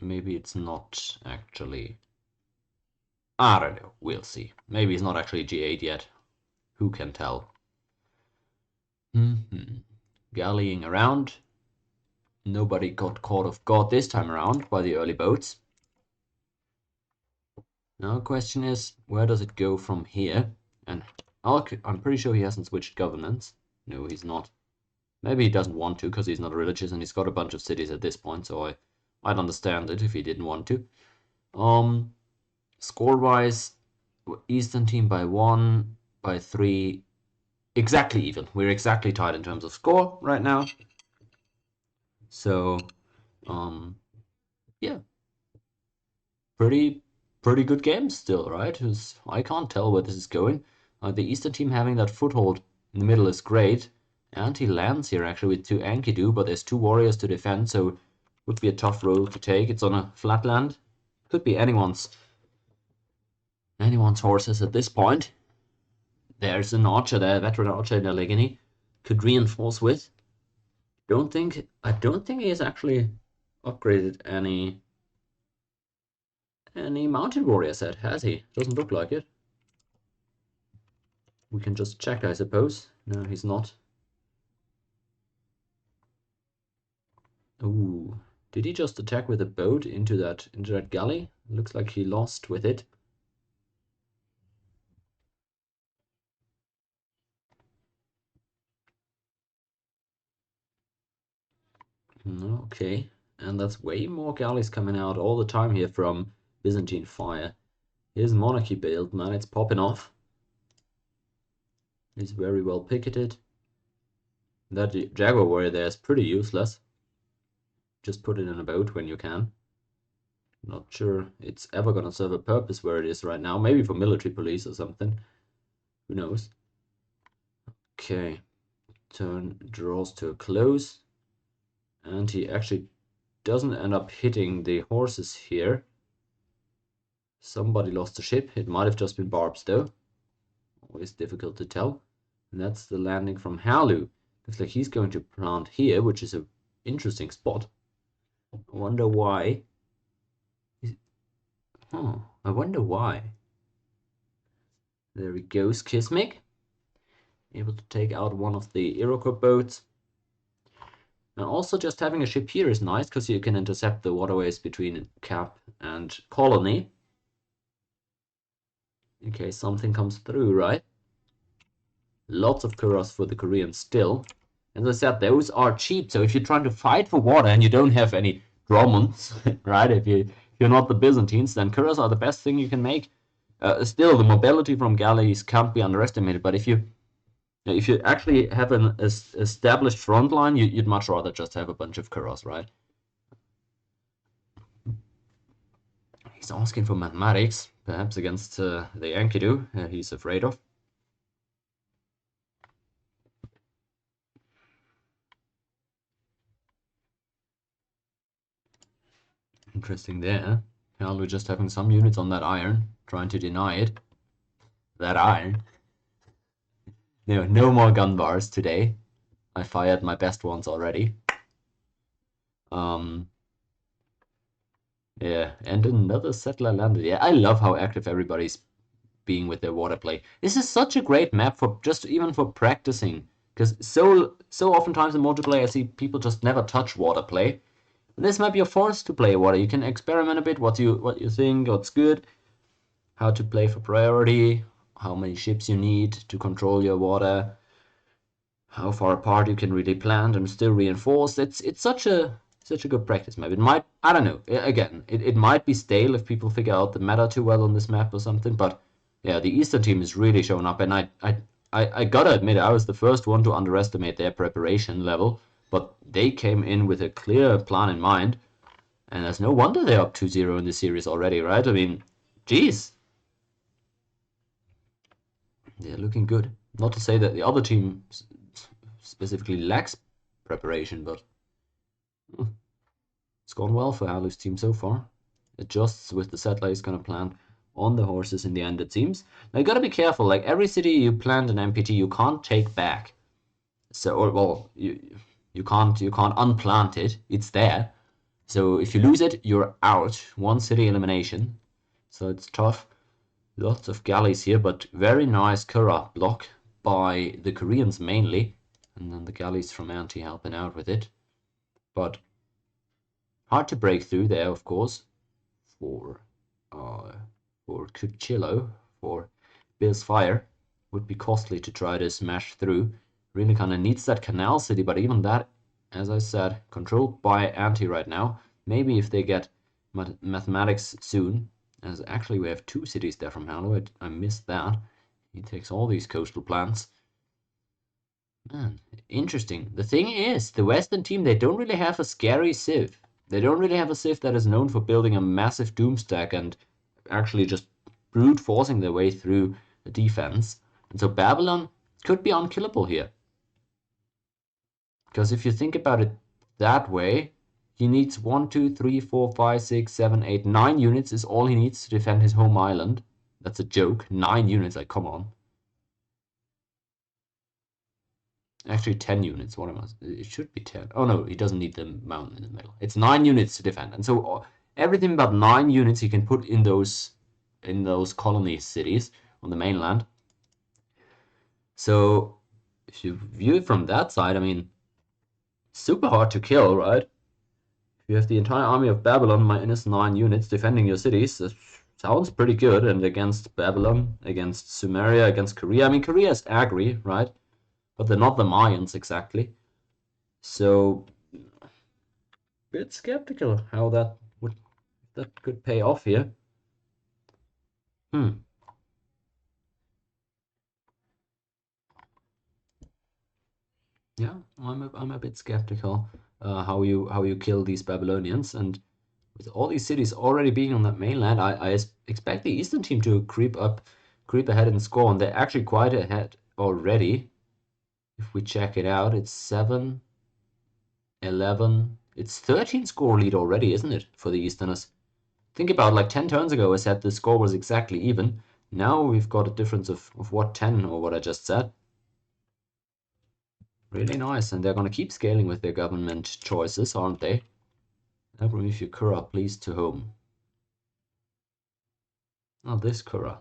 it's not actually. I don't know. We'll see. Maybe it's not actually G8 yet. Who can tell? Gallying around. Nobody got caught off guard this time around by the early boats. Now the question is, where does it go from here? And I'm pretty sure he hasn't switched governance. No, he's not. Maybe he doesn't want to because he's not religious and he's got a bunch of cities at this point, so I'd understand it if he didn't want to. Score-wise, Eastern team by 1, by 3, exactly even. We're exactly tied in terms of score right now. So, yeah, pretty good game still, right? I can't tell where this is going. The Eastern team having that foothold in the middle is great. And he lands here actually with 2 Enkidu, but there's 2 warriors to defend, so would be a tough role to take. It's on a flat land. Could be anyone's horses at this point. There's an archer there, a veteran archer in Allegheny. Could reinforce with. I don't think he has actually upgraded any mounted warrior set, has he? Doesn't look like it. We can just check, I suppose. No, he's not. Ooh, did he just attack with a boat into that galley? Looks like he lost with it. Okay, and that's way more galleys coming out all the time here from Byzantine Fire. Here's Monarchy build, man, it's popping off. It's very well picketed. That Jaguar warrior there is pretty useless. Just put it in a boat when you can. Not sure it's ever gonna serve a purpose where it is right now. Maybe for military police or something. Who knows? Okay, turn draws to a close. And he actually doesn't end up hitting the horses here. Somebody lost the ship. It might have just been barbs though. Always difficult to tell. And that's the landing from Halu. Looks like he's going to plant here, which is an interesting spot. I wonder why. I wonder why. There he goes, Kismig. Able to take out one of the Iroquois boats. And also just having a ship here is nice because you can intercept the waterways between Cap and Colony. In case something comes through, right? Lots of Kuros for the Koreans still. As I said, those are cheap. So if you're trying to fight for water and you don't have any Dromons, right? If you're not the Byzantines, then Kuros are the best thing you can make. Still, the mobility from galleys can't be underestimated. But if you actually have an established front line, you'd much rather just have a bunch of Kuros, right? He's asking for mathematics, perhaps against the Enkidu he's afraid of. Interesting there. We're just having some units on that iron, trying to deny it. That iron. No more gun bars today. I fired my best ones already. Yeah, and another settler landed. Yeah, I love how active everybody's being with their water play. This is such a great map for just even for practicing, because so oftentimes in multiplayer I see people just never touch water play. In this map you're forced to play water. You can experiment a bit what you think, what's good, how to play for priority, how many ships you need to control your water, how far apart you can really plant and still reinforce. It's such a good practice map. It might, I don't know, again, it might be stale if people figure out the meta too well on this map or something, but yeah, the Eastern team is really showing up, and I gotta admit, I was the first one to underestimate their preparation level, but they came in with a clear plan in mind, and there's no wonder they're up 2-0 in the series already, right? I mean, geez. They're looking good. Not to say that the other team specifically lacks preparation, but it's gone well for Halu's team so far. Adjusts with the settler he's gonna plant on the horses in the end, it seems. Now you gotta be careful, like every city you plant an MPT you can't take back. So, or, well, you can't unplant it, it's there. So if you lose it, you're out. One city elimination. So it's tough. Lots of galleys here, but very nice Kura block by the Koreans mainly. And then the galleys from Anti helping out with it. But hard to break through there, of course, for Cuchillo, for Bill's Fire. Would be costly to try to smash through. Really kind of needs that canal city, but even that, as I said, controlled by Anti right now. Maybe if they get mathematics soon, as actually we have 2 cities there from Halo, I missed that. He takes all these coastal plants. Man, interesting. The thing is, the Western team, they don't really have a scary civ. They don't really have a civ that is known for building a massive doom stack and actually just brute forcing their way through the defense. And so Babylon could be unkillable here. Because if you think about it that way, he needs 1, 2, 3, 4, 5, 6, 7, 8, 9 units is all he needs to defend his home island. That's a joke. 9 units, like, come on. Actually, 10 units. What am I? It should be 10. Oh no, he doesn't need the mountain in the middle. It's 9 units to defend, and so everything but 9 units he can put in those colony cities on the mainland. So if you view it from that side, I mean, super hard to kill, right? If you have the entire army of Babylon minus 9 units defending your cities, that sounds pretty good. And against Babylon, against Sumeria, against Korea. I mean, Korea is agri, right? But they're not the Mayans exactly. So, a bit skeptical how that could pay off here. Yeah, I'm a bit skeptical how you kill these Babylonians, and with all these cities already being on that mainland, I expect the Eastern team to creep ahead and score, and they're actually quite ahead already. If we check it out, it's 7, 11, it's 13 score lead already, isn't it, for the Easterners? Think about, like, 10 turns ago I said the score was exactly even. Now we've got a difference of what, 10 or what I just said. Really nice, and they're gonna keep scaling with their government choices, aren't they? Remove your Kura, please, to home. Oh, this Kura.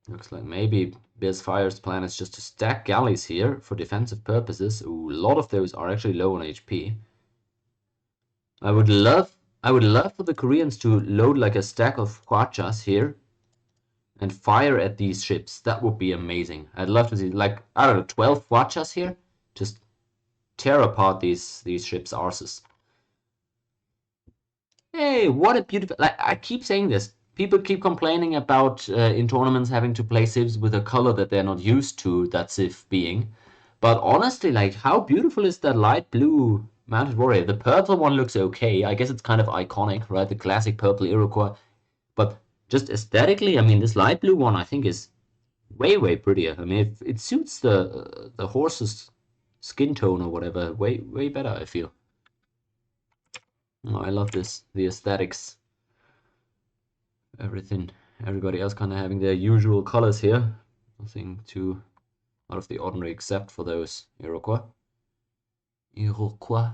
Looks like maybe Fire's plan is just to stack galleys here for defensive purposes. Ooh, a lot of those are actually low on HP. I would love for the Koreans to load like a stack of Hwachas here and fire at these ships. That would be amazing. I'd love to see like, I don't know, 12 Hwachas here. Just tear apart these ships' arses. Hey, what a beautiful... Like, I keep saying this. People keep complaining about in tournaments having to play civs with a color that they're not used to, that civ being. But honestly, like, how beautiful is that light blue Mounted Warrior? The purple one looks okay. I guess it's kind of iconic, right? The classic purple Iroquois. But just aesthetically, I mean, this light blue one I think is way, way prettier. I mean, it suits the horse's skin tone or whatever way, way better, I feel. Oh, I love this. The aesthetics. Everybody else kind of having their usual colors here. Nothing too out of the ordinary except for those Iroquois. Iroquois.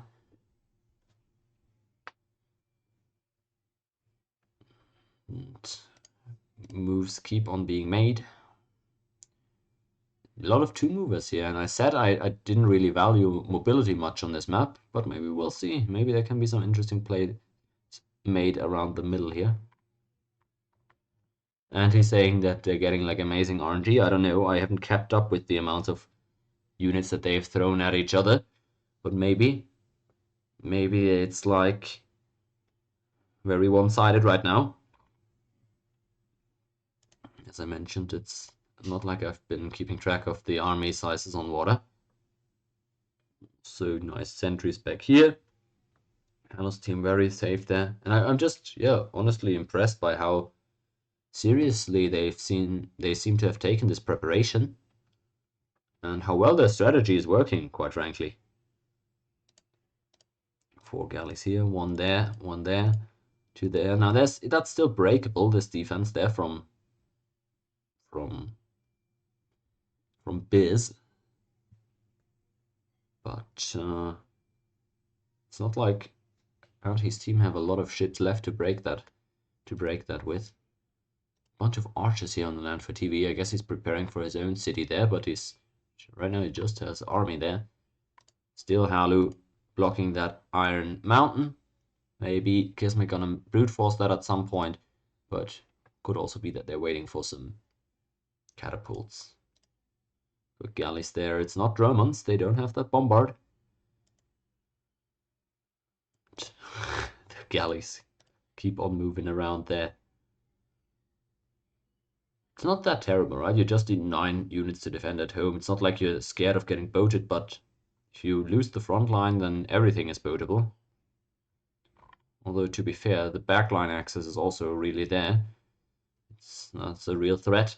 And moves keep on being made. A lot of two movers here, and I said I didn't really value mobility much on this map, but maybe we'll see. Maybe there can be some interesting play made around the middle here. And he's saying that they're getting like amazing RNG. I don't know, I haven't kept up with the amount of units that they've thrown at each other, but maybe it's like very one-sided right now. As I mentioned, it's not like I've been keeping track of the army sizes on water. So nice sentries back here. Hanno's team very safe there. And I'm just, yeah, honestly impressed by how seriously they seem to have taken this preparation. And how well their strategy is working, quite frankly. 4 galleys here, 1 there, 2 there. Now that's still breakable, this defense there from Biz. But it's not like his team have a lot of ships left to break that with. Bunch of archers here on the land for TV. I guess he's preparing for his own city there, but right now he just has army there. Still Halu blocking that Iron Mountain. Maybe Kismet gonna brute force that at some point, but could also be that they're waiting for some catapults. Good galleys there. It's not Dromons. They don't have that bombard. The galleys keep on moving around there. It's not that terrible, right? You just need 9 units to defend at home. It's not like you're scared of getting boated, but if you lose the front line, then everything is boatable. Although, to be fair, the backline access is also really there. That's a real threat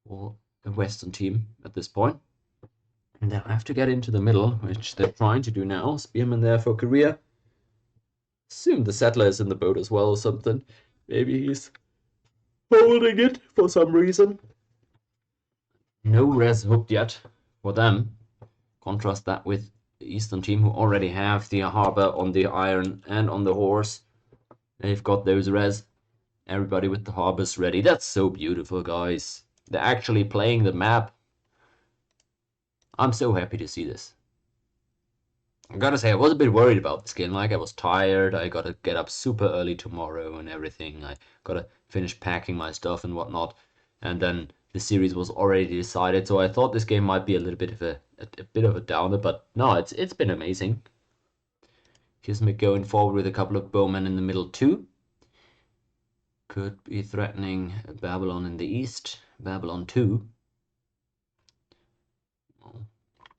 for the Western team at this point. And they'll have to get into the middle, which they're trying to do now. Spearman there for Korea. Assume the settler is in the boat as well or something. Maybe he's holding it for some reason. No res hooked yet for them. Contrast that with the Eastern team, who already have the harbor on the Iron and on the Horse. They've got those res. Everybody with the harbors ready. That's so beautiful, guys. They're actually playing the map. I'm so happy to see this. I gotta say, I was a bit worried about this game. Like, I was tired. I gotta get up super early tomorrow and everything. I gotta finish packing my stuff and whatnot. And then the series was already decided, so I thought this game might be a little bit of a downer. But no, it's been amazing. Kismet going forward with a couple of bowmen in the middle too. Could be threatening Babylon in the east. Babylon 2. Well,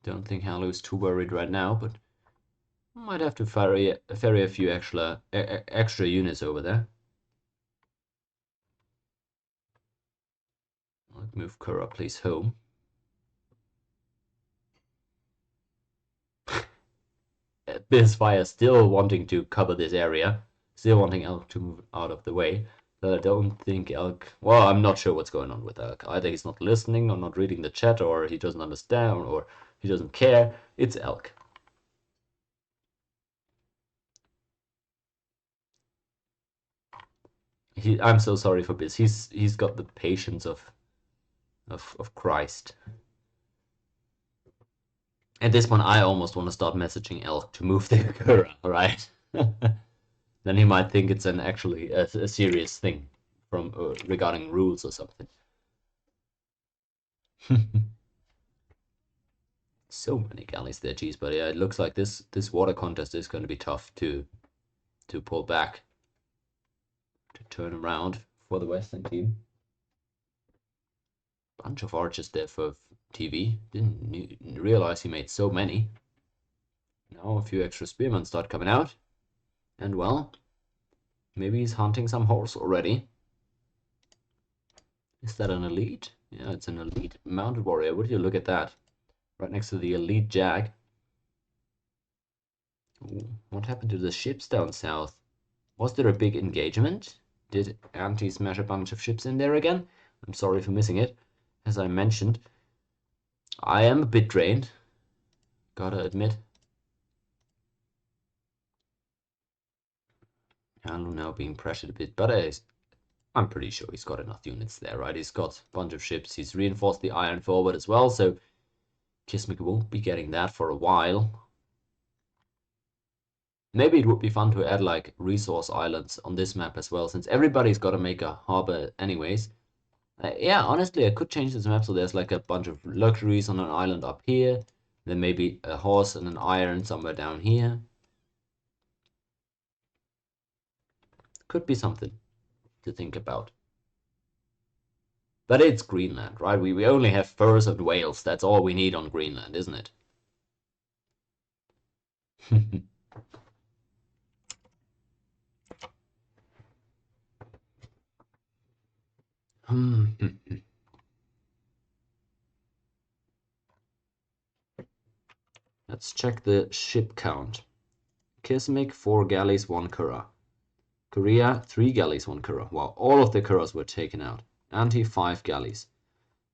don't think Halu's too worried right now, but might have to ferry a few extra units over there. I'll move Kura, please, home. Bizfire still wanting to cover this area, still wanting Elk to move out of the way. But I don't think Elk... Well, I'm not sure what's going on with Elk. Either he's not listening or not reading the chat, or he doesn't understand, or he doesn't care. It's Elk. I'm so sorry for Biz. He's got the patience of of Christ. At this point, I almost want to start messaging Elk to move the Kura, right? Then he might think it's actually a serious thing from regarding rules or something. So many galleys there, geez, but yeah, it looks like this water contest is going to be tough to pull back, to turn around for the Western team. Bunch of archers there for TV. Didn't realize he made so many. Now a few extra spearmen start coming out, and well, maybe he's hunting some horse already. Is that an elite? Yeah, it's an elite mounted warrior. Would you look at that? Right next to the elite jag. Ooh, what happened to the ships down south? Was there a big engagement? Did Anti smash a bunch of ships in there again? I'm sorry for missing it. As I mentioned, I am a bit drained. Gotta admit. Hanlu now being pressured a bit, but I'm pretty sure he's got enough units there, right? He's got a bunch of ships. He's reinforced the iron forward as well, so Kismik won't be getting that for a while. Maybe it would be fun to add like resource islands on this map as well, since everybody's got to make a harbor anyways. Yeah, honestly, I could change this map so there's like a bunch of luxuries on an island up here, then maybe a horse and an iron somewhere down here. Could be something to think about. But it's Greenland, right? We only have furs and whales. That's all we need on Greenland, isn't it? Let's check the ship count. Kismik, 4 galleys, 1 Kura. Korea, 3 galleys, 1 Kura. Wow, all of the Kuras were taken out. Anti, 5 galleys.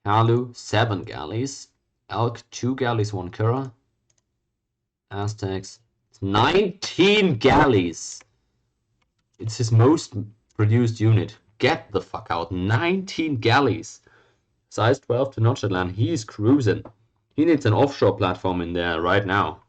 Halu, 7 galleys. Elk, 2 galleys, 1 Kura. Aztecs, 19 galleys! It's his most produced unit. Get the fuck out. 19 galleys. Size 12 to Nordland. He's cruising. He needs an offshore platform in there right now.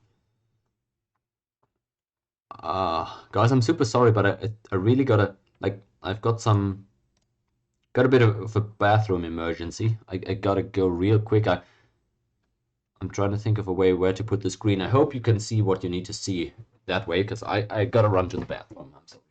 Guys, I'm super sorry, but I really gotta, like, I've got a bit of a bathroom emergency. I gotta go real quick. I'm trying to think of a way where to put the screen. I hope you can see what you need to see that way, because I gotta run to the bathroom. I'm sorry.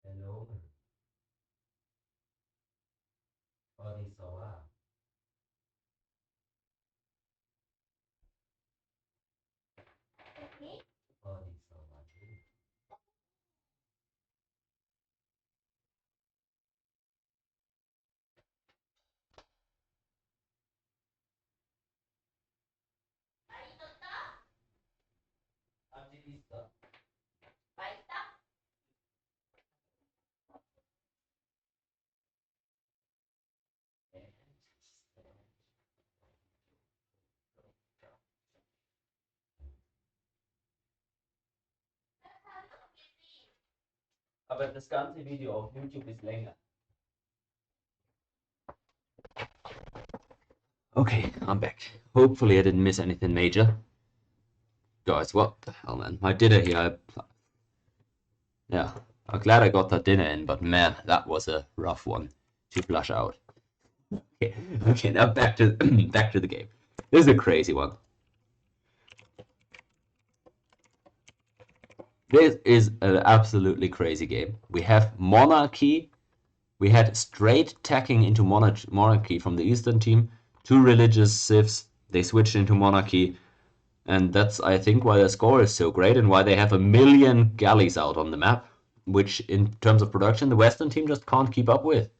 Hello. Aber das ganze Video auf YouTube ist länger. Okay, I'm back. Hopefully I didn't miss anything major. Guys, what the hell, man? My dinner here, yeah, I'm glad I got that dinner in, but man, that was a rough one to flush out. Okay, okay, now back to back to the game. This is a crazy one. This is an absolutely crazy game. We have monarchy. We had straight tacking into monarchy from the Eastern team. Two religious civs. They switched into monarchy. And that's, I think, why their score is so great and why they have 1,000,000 galleys out on the map, which, in terms of production, the Western team just can't keep up with.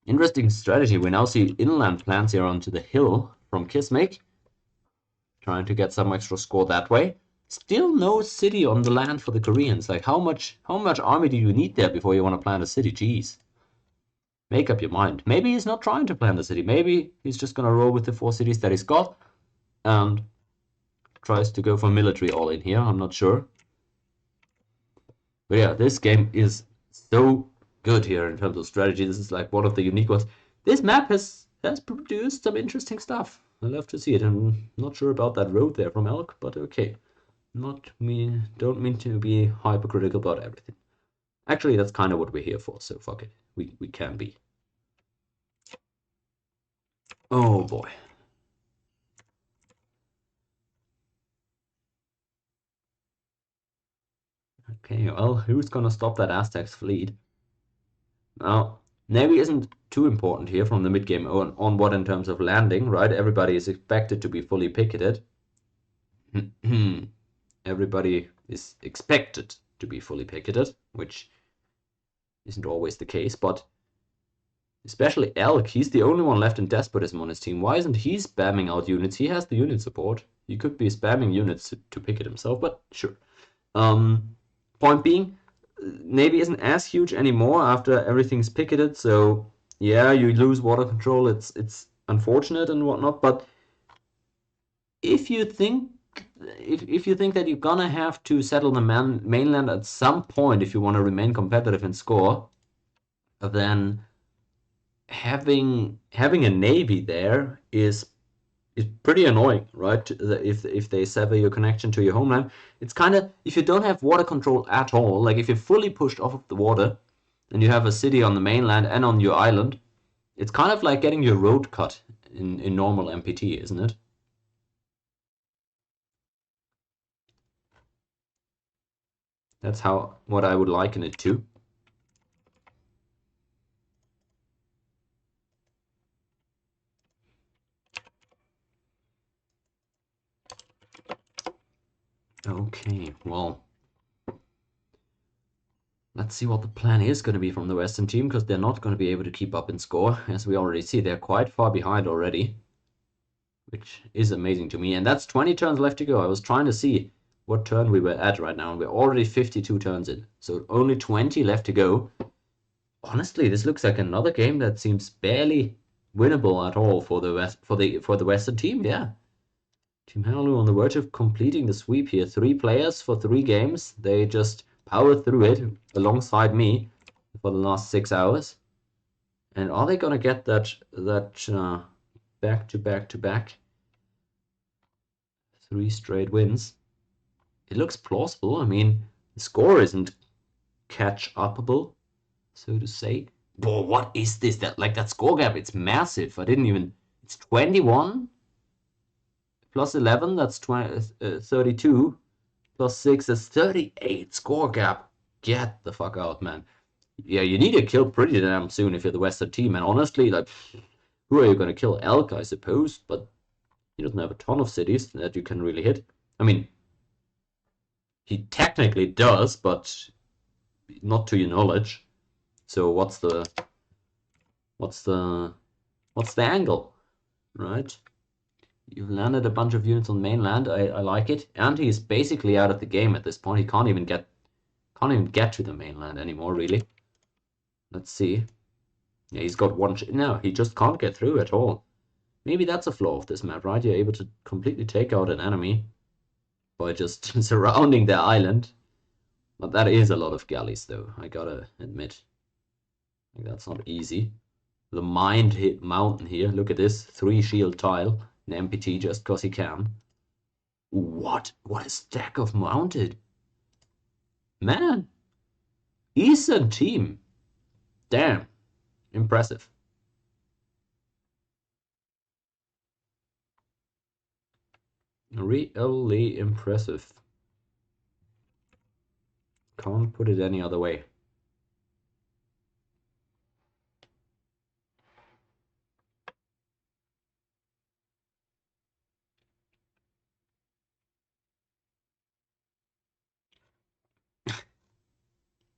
Interesting strategy. We now see inland plans here onto the hill from Kismek, trying to get some extra score that way. Still no city on the land for the Koreans. Like, how much army do you need there before you want to plant a city? Jeez. Make up your mind. Maybe he's not trying to plant a city. Maybe he's just gonna roll with the 4 cities that he's got and tries to go for military all in here. I'm not sure. But yeah, this game is so good here in terms of strategy. This is like one of the unique ones. This map has produced some interesting stuff. I love to see it. I'm not sure about that road there from Elk, but okay. Don't mean to be hypercritical about everything. Actually, that's kind of what we're here for, so fuck it. We can be. Oh boy. Okay, well, who's gonna stop that Aztecs fleet? Now, Navy isn't too important here from the mid-game onward in terms of landing, right? Everybody is expected to be fully picketed. Everybody is expected to be fully picketed, which isn't always the case, but especially Elk, he's the only one left in despotism on his team. Why isn't he spamming out units? He has the unit support. He could be spamming units to picket himself, but sure. Point being, Navy isn't as huge anymore after everything's picketed, so yeah, you lose water control. It's unfortunate and whatnot, but if you think that you're gonna have to settle the mainland at some point if you want to remain competitive in score, then having a navy there is pretty annoying, right? If they sever your connection to your homeland, it's kind of, if you don't have water control at all, like if you're fully pushed off of the water and you have a city on the mainland and on your island, it's kind of like getting your road cut in normal MPT, isn't it? That's what I would liken it to. Okay, well, let's see what the plan is going to be from the Western team, because they're not going to be able to keep up in score. As we already see, they're quite far behind already, which is amazing to me. And that's 20 turns left to go. I was trying to see what turn we were at right now, and we're already 52 turns in. So only 20 left to go. Honestly, this looks like another game that seems barely winnable at all for the Western team. Yeah. Team Hanalu on the verge of completing the sweep here. 3 players for 3 games. They just powered through it alongside me for the last 6 hours. And are they gonna get that back to back to back 3 straight wins? It looks plausible. I mean, the score isn't catch-upable, so to say. Whoa, what is this? That score gap, it's massive. It's 21 plus 11, that's 32, plus 6, that's 38 score gap. Get the fuck out, man. Yeah, you need to kill pretty damn soon if you're the Western team, and honestly, like, who are you going to kill? Elk, I suppose, but he doesn't have a ton of cities that you can really hit. I mean, he technically does, but not to your knowledge. So what's the angle, right? You've landed a bunch of units on mainland. I like it. And he's basically out of the game at this point. He can't even get to the mainland anymore, really. Let's see. Yeah, he's got one. No, he just can't get through at all. Maybe that's a flaw of this map, right? You're able to completely take out an enemy by just surrounding their island. But that is a lot of galleys, though. I gotta admit. Like, that's not easy. the mountain here. Look at this 3 shield tile. An MPT just because he can. What? What a stack of mounted. Man. Eastern team. Damn. Impressive. Really impressive. Can't put it any other way.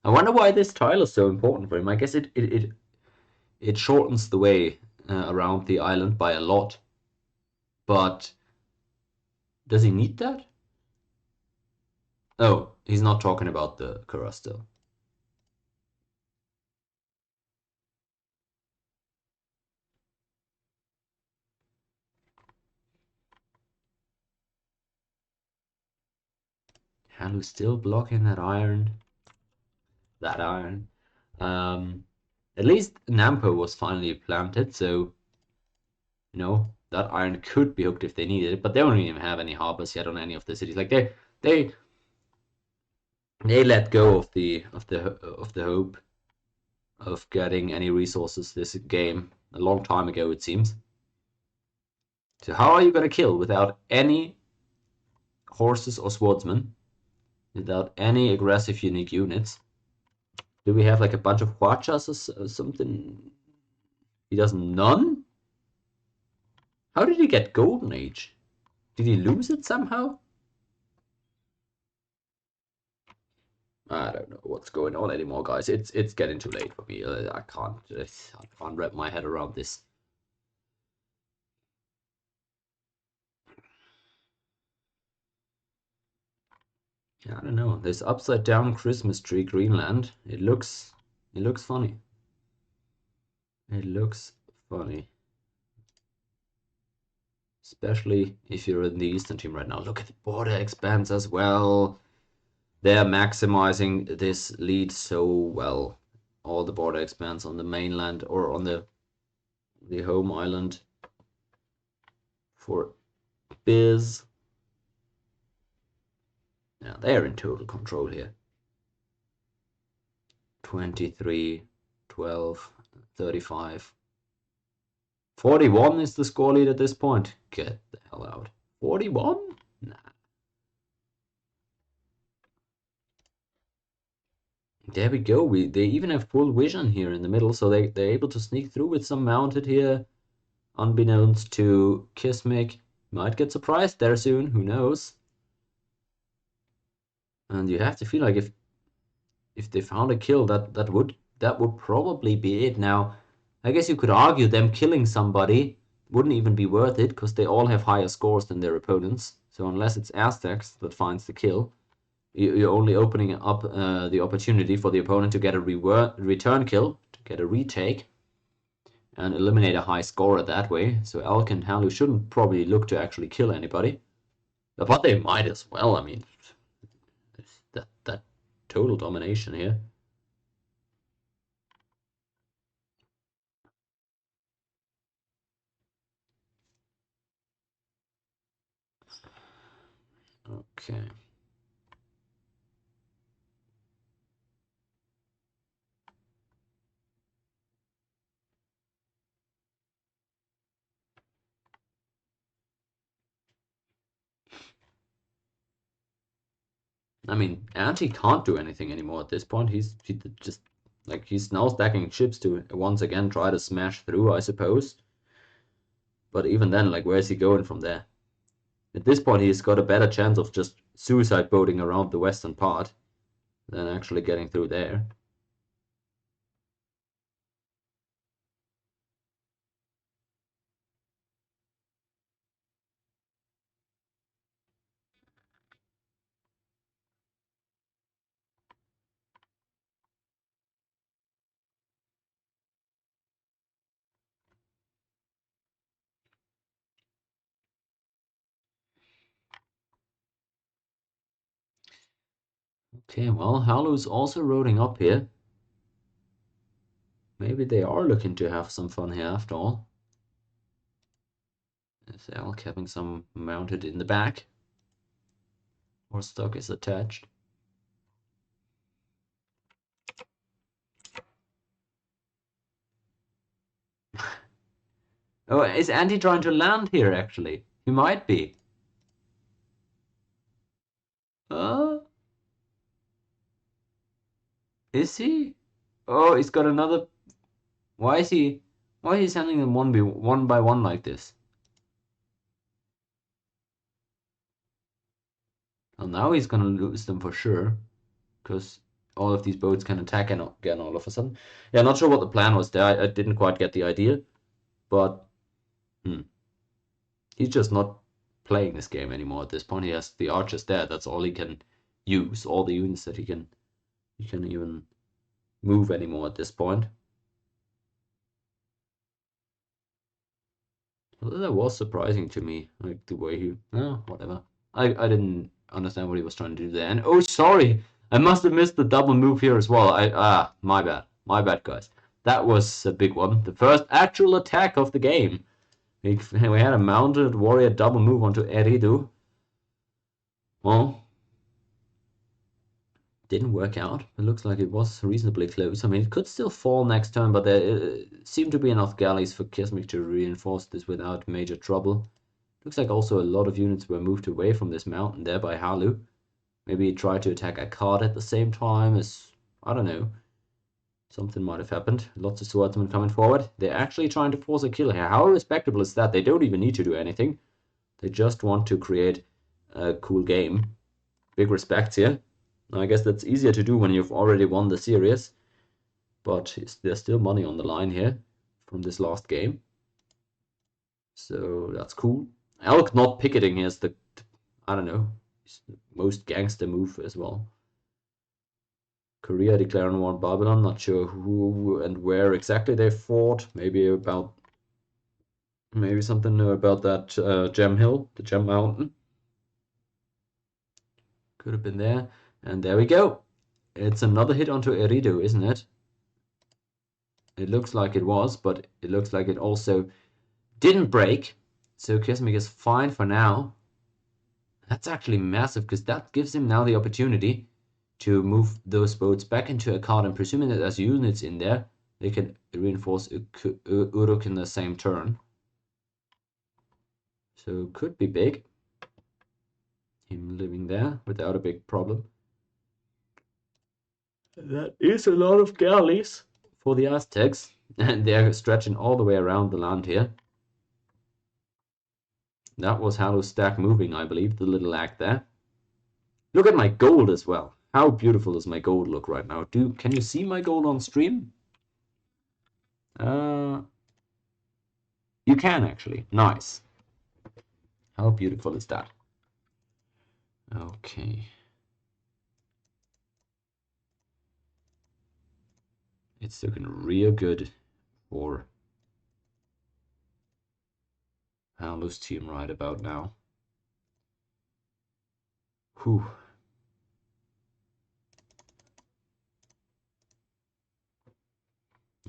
I wonder why this tile is so important for him. I guess it shortens the way around the island by a lot. But does he need that? Oh, he's not talking about the Kura still. Halu's still blocking that iron. That iron. At least Nampo was finally planted, so you know that iron could be hooked if they needed it. But they don't even have any harbors yet on any of the cities. Like they let go of the hope of getting any resources this game a long time ago, it seems. So how are you gonna kill without any horses or swordsmen, without any aggressive unique units? Do we have like a bunch of huachas or something? He does none? How did he get Golden Age? Did he lose it somehow? I don't know what's going on anymore, guys. It's getting too late for me. I can't wrap my head around this. I don't know. This upside down Christmas tree Greenland. It looks funny. It looks funny. Especially if you're in the Eastern team right now. Look at the border expanse as well. They're maximizing this lead so well. All the border expanse on the mainland or on the home island for Biz. Yeah, they're in total control here. 23, 12, 35. 41 is the score lead at this point. Get the hell out. 41? Nah. There we go. They even have full vision here in the middle, so they're able to sneak through with some mounted here. Unbeknownst to Kismic. Might get surprised there soon, who knows? And you have to feel like if they found a kill, that would probably be it. Now, I guess you could argue them killing somebody wouldn't even be worth it, because they all have higher scores than their opponents. So unless it's Aztecs that finds the kill, you're only opening up the opportunity for the opponent to get a return kill, to get a retake, and eliminate a high scorer that way. So Elk and Halu shouldn't probably look to actually kill anybody. But they might as well. I mean, that total domination here. Okay. I mean, Anti can't do anything anymore at this point. He's just like he's now stacking chips to once again try to smash through, I suppose. But even then, like, where's he going from there? At this point, he's got a better chance of just suicide boating around the western part than actually getting through there. Okay, well, Halu's also roading up here. Maybe they are looking to have some fun here after all. Is Elk having some mounted in the back? Or stock is attached? Oh, is Andy trying to land here actually? He might be. Uh, is he? Oh, he's got another. Why is he? Why is he sending them one by one like this? Well, now he's gonna lose them for sure, because all of these boats can attack again all of a sudden. Yeah, not sure what the plan was there. I didn't quite get the idea, but he's just not playing this game anymore at this point. He has the archers there. That's all he can use. All the units that he can even move anymore at this point. Well, that was surprising to me, like the way he. No, whatever. I didn't understand what he was trying to do there. And oh, sorry, I must have missed the double move here as well. My bad, guys. That was a big one. The first actual attack of the game. We had a mounted warrior double move onto Eridu. Well, didn't work out. It looks like it was reasonably close. I mean, it could still fall next turn, but there seemed to be enough galleys for Kismik to reinforce this without major trouble. Looks like also a lot of units were moved away from this mountain there by Halu. Maybe he tried to attack Akkad at the same time as, I don't know. Something might have happened. Lots of swordsmen coming forward. They're actually trying to force a kill here. How respectable is that? They don't even need to do anything. They just want to create a cool game. Big respects here. I guess that's easier to do when you've already won the series. But there's still money on the line here from this last game. So that's cool. Elk not picketing is the, I don't know, most gangster move as well. Korea declaring war on Babylon. Not sure who and where exactly they fought. Maybe something about that Gem Hill, the Gem Mountain. Could have been there. And there we go. It's another hit onto Eridu, isn't it? It looks like it was, but it looks like it also didn't break. So Kismik is fine for now. That's actually massive, because that gives him now the opportunity to move those boats back into a card, and presuming that there's units in there, they can reinforce Uruk in the same turn. So could be big. Him living there without a big problem. That is a lot of galleys for the Aztecs, and they're stretching all the way around the land here. That was Halu's stack moving, I believe, the little act there. Look at my gold as well. How beautiful does my gold look right now? Can you see my gold on stream? You can actually. Nice. How beautiful is that? Okay. It's looking real good for Halu's team right about now. Whew.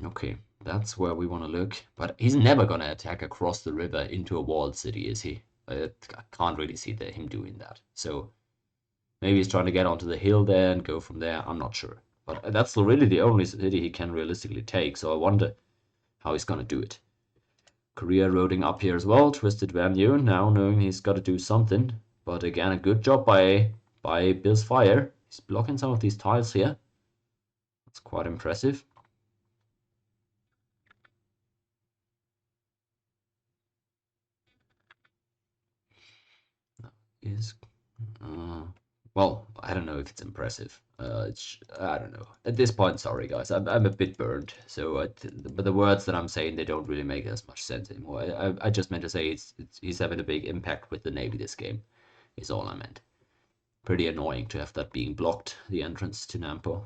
Okay, that's where we want to look. But he's never going to attack across the river into a walled city, is he? I can't really see him doing that. So maybe he's trying to get onto the hill there and go from there. I'm not sure. But that's really the only city he can realistically take. So I wonder how he's going to do it. Korea roading up here as well. Twisted Venue now knowing he's got to do something. But again, a good job by Bill's Fire. He's blocking some of these tiles here. That's quite impressive. Is well, I don't know if it's impressive. I don't know. At this point, sorry guys, I'm a bit burned. So, but the words that I'm saying, they don't really make as much sense anymore. I just meant to say he's having a big impact with the Navy this game. Is all I meant. Pretty annoying to have that being blocked, the entrance to Nampo.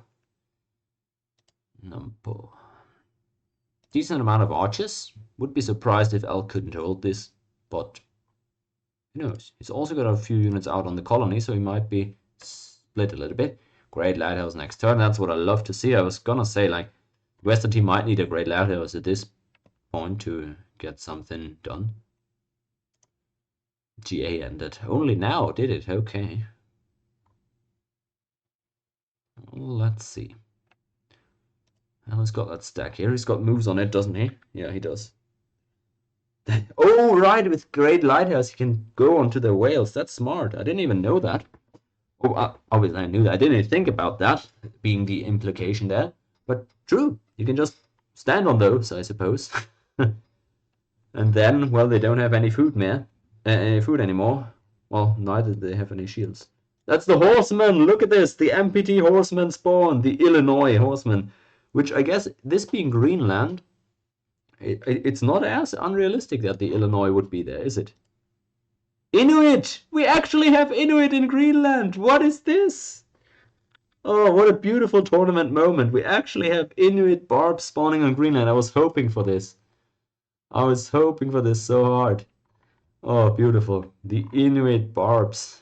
Decent amount of archers. Would be surprised if El couldn't hold this, but who knows? He's also got a few units out on the colony, so he might be split a little bit. Great lighthouse next turn. That's what I love to see. I was gonna say, like, Western team might need a great lighthouse at this point to get something done. GA ended. Only now, did it? Okay. Let's see. Well, he's got that stack here. He's got moves on it, doesn't he? Yeah, he does. Oh, right, with Great Lighthouse, he can go onto the whales. That's smart. I didn't even know that. Oh, obviously I knew that. I didn't even think about that being the implication there. But true, you can just stand on those, I suppose. And then, well, they don't have any food anymore. Well, neither do they have any shields. That's the horseman! Look at this! The MPT horseman spawn! The Illinois horseman. Which I guess, this being Greenland, it's not as unrealistic that the Illinois would be there, is it? Inuit! We actually have Inuit in Greenland! What is this? Oh, what a beautiful tournament moment. We actually have Inuit barbs spawning on Greenland. I was hoping for this. I was hoping for this so hard. Oh, beautiful. The Inuit barbs.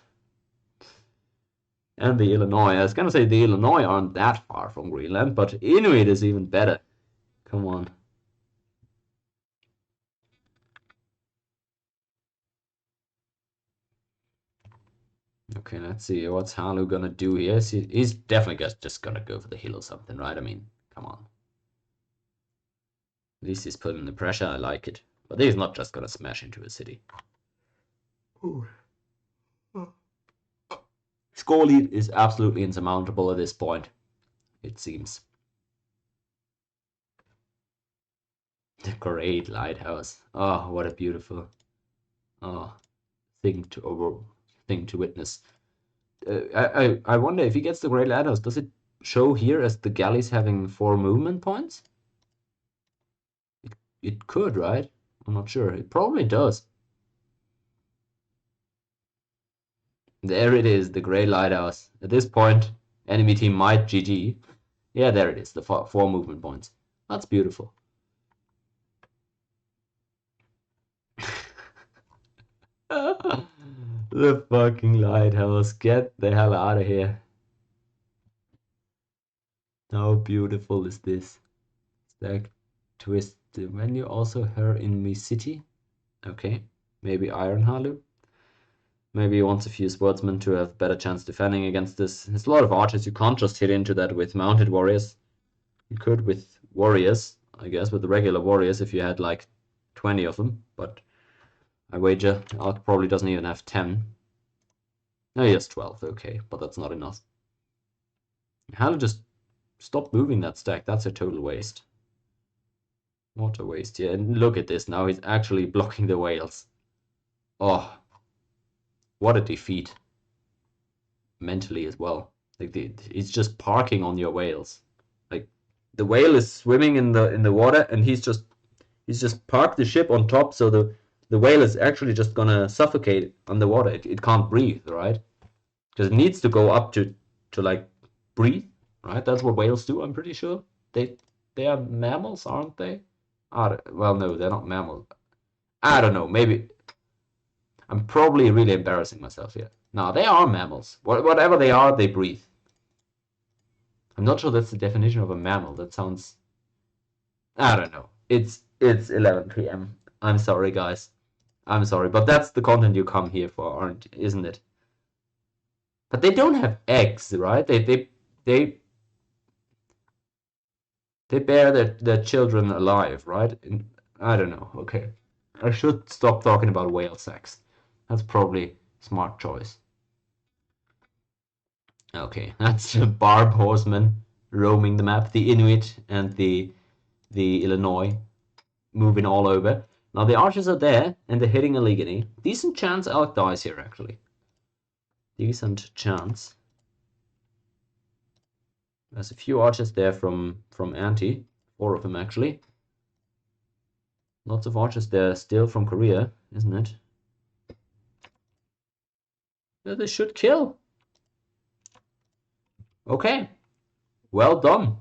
And the Illinois. I was gonna say the Illinois aren't that far from Greenland, but Inuit is even better. Come on. Okay, let's see. What's Halu gonna do here? He's definitely just gonna go for the hill or something, right? I mean, come on. At least he's putting the pressure. I like it. But he's not just gonna smash into a city. Ooh. Score lead is absolutely insurmountable at this point, it seems. The Great Lighthouse. Oh, what a beautiful thing to witness. I wonder if he gets the Great Lighthouse, does it show here as the galleys having 4 movement points? It could, right? I'm not sure. It probably does. There it is, the Great Lighthouse. At this point, enemy team might GG. Yeah, there it is, the 4 movement points. That's beautiful. The fucking lighthouse. Get the hell out of here. How beautiful is this? Stack twist the menu. Also her in me city. Okay. Maybe Iron Halu. Maybe he wants a few sportsmen to have better chance defending against this. There's a lot of archers. You can't just hit into that with mounted warriors. You could with warriors, I guess, with the regular warriors if you had like 20 of them. But I wager Alk probably doesn't even have 10. No, he has 12, okay, but that's not enough. How to just stop moving that stack? That's a total waste. What a waste, yeah. And look at this, now he's actually blocking the whales. Oh, what a defeat. Mentally as well. Like he's just parking on your whales. Like the whale is swimming in the water and he's just parked the ship on top, so the whale is actually just gonna suffocate underwater. It can't breathe, right? Because it needs to go up to like breathe, right? That's what whales do, I'm pretty sure. They are mammals, aren't they? Well, no, they're not mammals. I don't know, maybe. I'm probably really embarrassing myself here. No, they are mammals. Whatever they are, they breathe. I'm not sure that's the definition of a mammal. That sounds... I don't know. It's 11 p.m. I'm sorry, guys. I'm sorry, but that's the content you come here for, isn't it? But they don't have eggs, right? They bear their children alive, right? I don't know. Okay. I should stop talking about whale sex. That's probably a smart choice. Okay, that's the Barb Horseman roaming the map, the Inuit and the Illinois moving all over. Now the archers are there and they're hitting a Legany. Decent chance Alec dies here, actually. Decent chance. There's a few archers there from Anti. 4 of them, actually. Lots of archers there still from Korea, isn't it? Yeah, they should kill. Okay. Well done.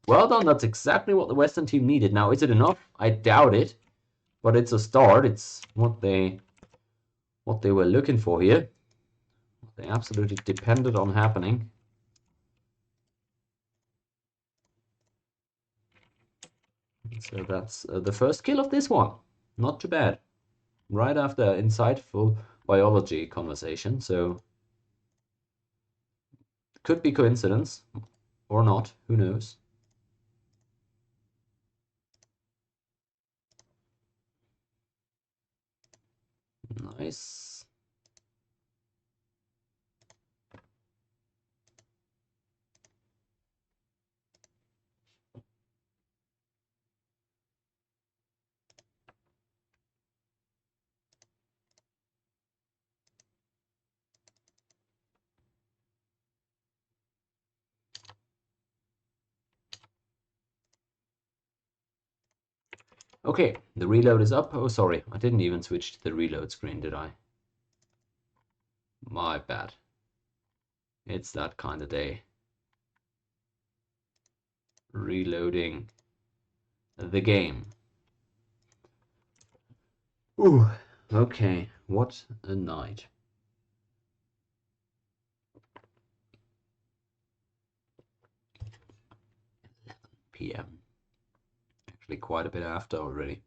Well done. That's exactly what the Western team needed. Now, is it enough? I doubt it. But it's a start. It's what they were looking for here. They absolutely depended on happening. So that's the first kill of this one. Not too bad. Right after insightful biology conversation, so could be coincidence or not, who knows. Nice. Okay, the reload is up. Oh, sorry, I didn't even switch to the reload screen, did I? My bad. It's that kind of day. Reloading the game. Ooh, okay, what a night. PM. Actually, quite a bit after already.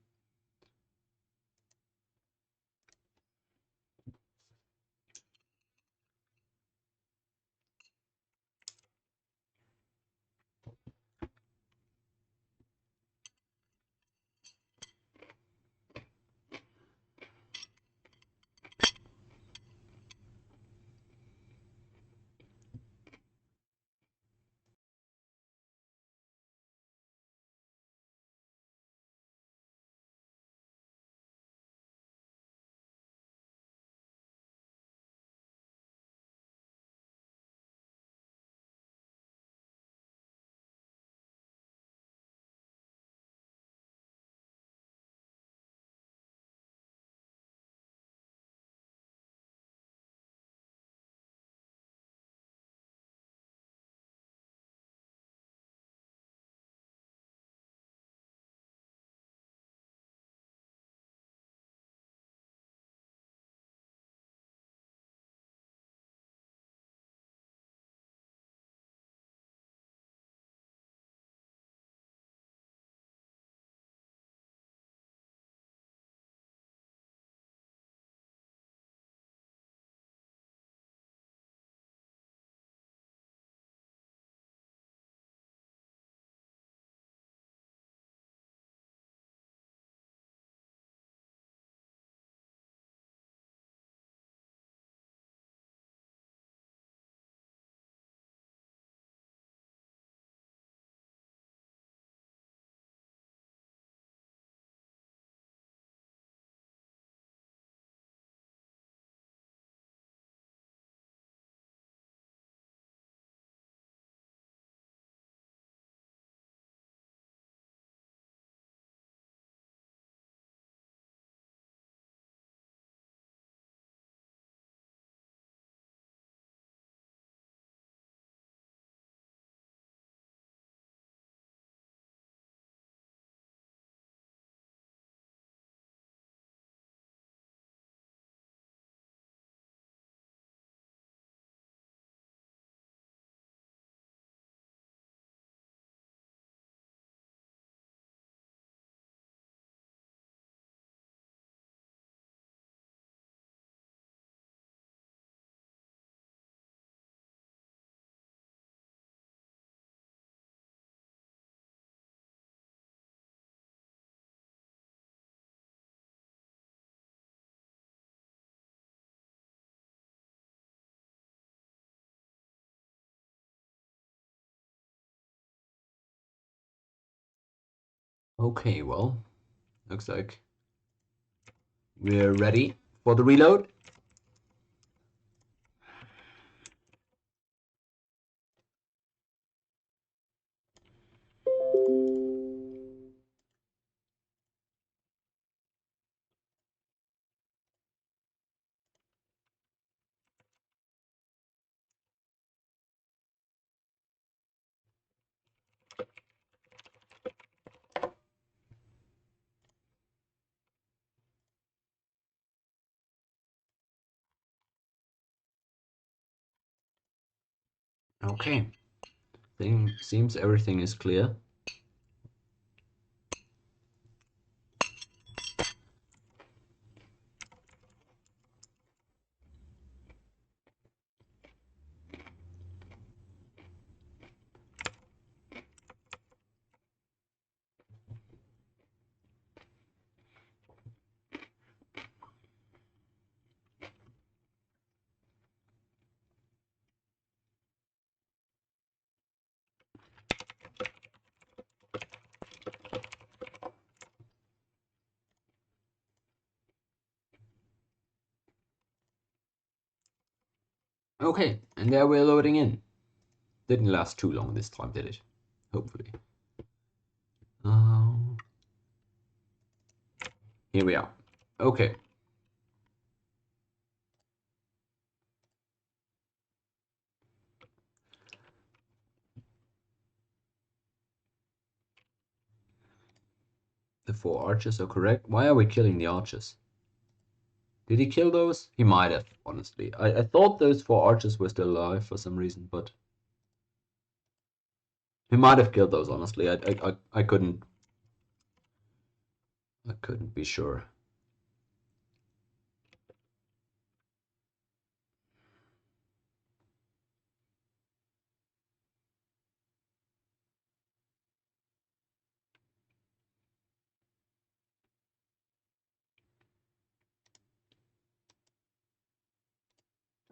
Okay, well, looks like we're ready for the reload. Okay, seems everything is clear. Okay, and there we're loading in. Didn't last too long this time, did it? Hopefully. Here we are. Okay. The 4 archers are correct. Why are we killing the archers? Did he kill those? He might have, honestly. I thought those 4 archers were still alive for some reason, but he might have killed those, honestly. I couldn't be sure.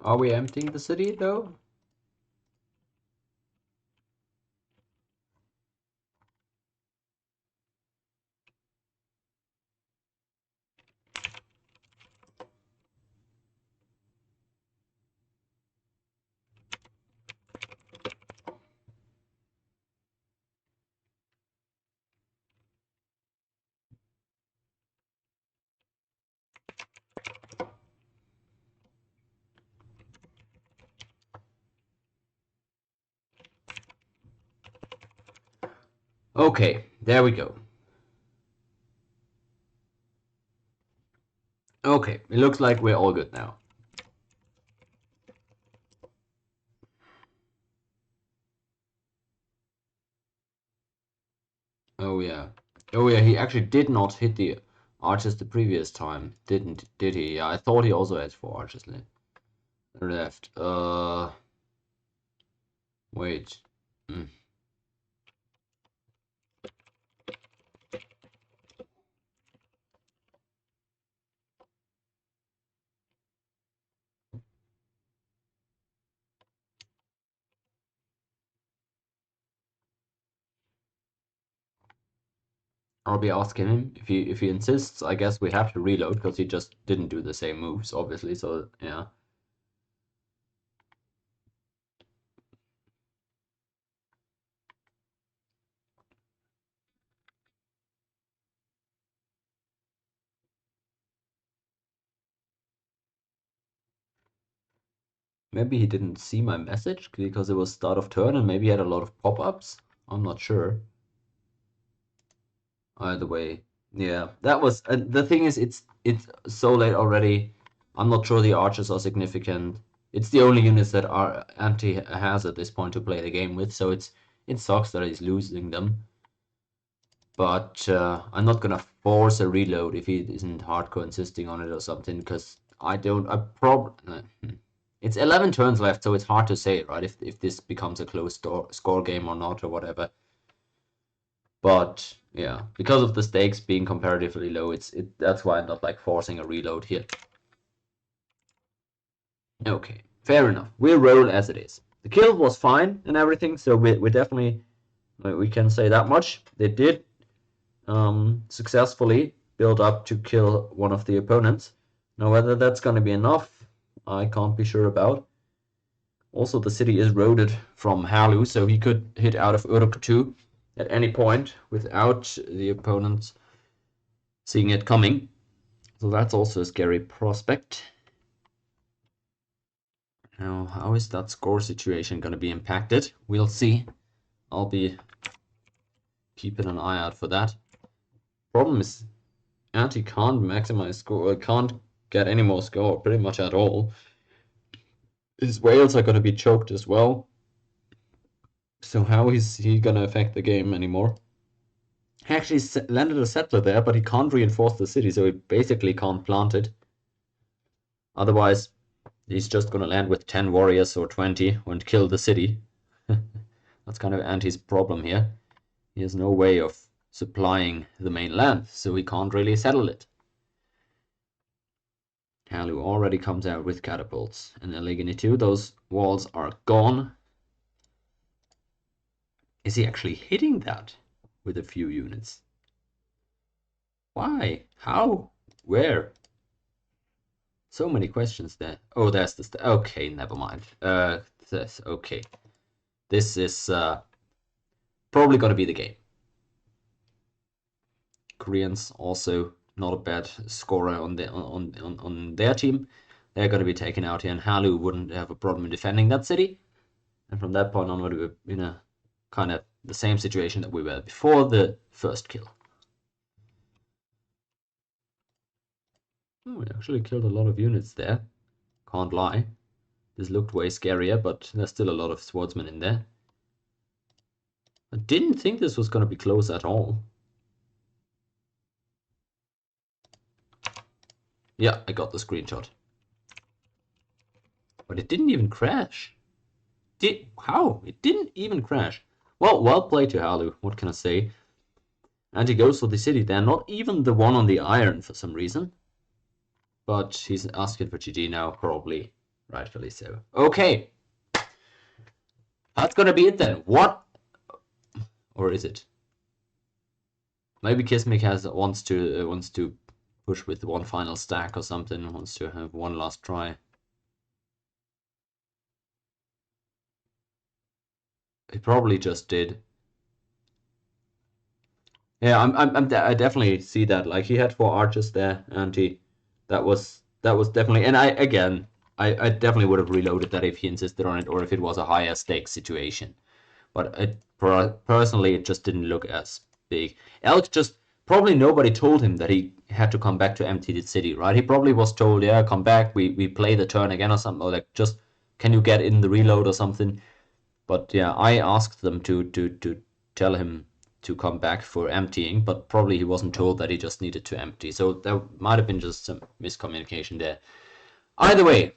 Are we emptying the city though? Okay, there we go. Okay, it looks like we're all good now. Oh yeah. Oh yeah, he actually did not hit the archers the previous time, did he? Yeah, I thought he also had 4 archers left. Wait. Mm. I'll be asking him if he insists. I guess we have to reload because he just didn't do the same moves, obviously. So yeah. Maybe he didn't see my message because it was start of turn and maybe he had a lot of pop-ups. I'm not sure. Either way, yeah, that was the thing is it's so late already. I'm not sure the archers are significant. It's the only units that are anti has at this point to play the game with, so it sucks that he's losing them. But I'm not gonna force a reload if he isn't hardcore insisting on it or something, because I don't. It's 11 turns left, so it's hard to say, right? If this becomes a close score game or not or whatever. But yeah, because of the stakes being comparatively low, that's why I'm not like forcing a reload here. Okay, fair enough. We'll roll as it is. The kill was fine and everything, so we definitely we can say that much. They did successfully build up to kill one of the opponents. Now whether that's gonna be enough, I can't be sure about. Also, the city is roaded from Halu, so he could hit out of Uruk too at any point without the opponents seeing it coming. So that's also a scary prospect. Now, how is that score situation going to be impacted? We'll see. I'll be keeping an eye out for that. Problem is, Anti can't maximize score, can't get any more score pretty much at all. His whales are going to be choked as well. So how is he going to affect the game anymore? He actually landed a settler there, but he can't reinforce the city, so he basically can't plant it. Otherwise, he's just gonna land with 10 warriors or 20 and kill the city. That's kind of Anti's problem here. He has no way of supplying the main land, so he can't really settle it. Halu already comes out with catapults. And Allegheny too, those walls are gone. Is he actually hitting that with a few units? Why? How? Where? So many questions there. Oh, there's this. Okay, never mind. Okay. This is probably gonna be the game. Koreans also not a bad scorer on their team. They're gonna be taken out here, and Halu wouldn't have a problem in defending that city. And from that point onward, we're in a kind of the same situation that we were before the first kill. Oh, we actually killed a lot of units there. Can't lie. This looked way scarier, but there's still a lot of swordsmen in there. I didn't think this was going to be close at all. Yeah, I got the screenshot. But it didn't even crash. How? It didn't even crash. Well played to Halu, what can I say? And he goes for the city. They're not even the one on the iron for some reason. But he's asking for GG now, probably. Rightfully so. Okay. That's gonna be it then. What? Or is it? Maybe Kismic wants to push with one final stack or something. Wants to have one last try. He probably just did. Yeah, I definitely see that. Like he had 4 archers there, and that was definitely. And I definitely would have reloaded that if he insisted on it, or if it was a higher stake situation. But personally, it just didn't look as big. Elk just probably nobody told him that he had to come back to empty the city, right? He probably was told, yeah, come back. We play the turn again or something, or like just can you get in the reload or something. But yeah, I asked them to tell him to come back for emptying, but probably he wasn't told that he just needed to empty. So there might have been just some miscommunication there. Either way,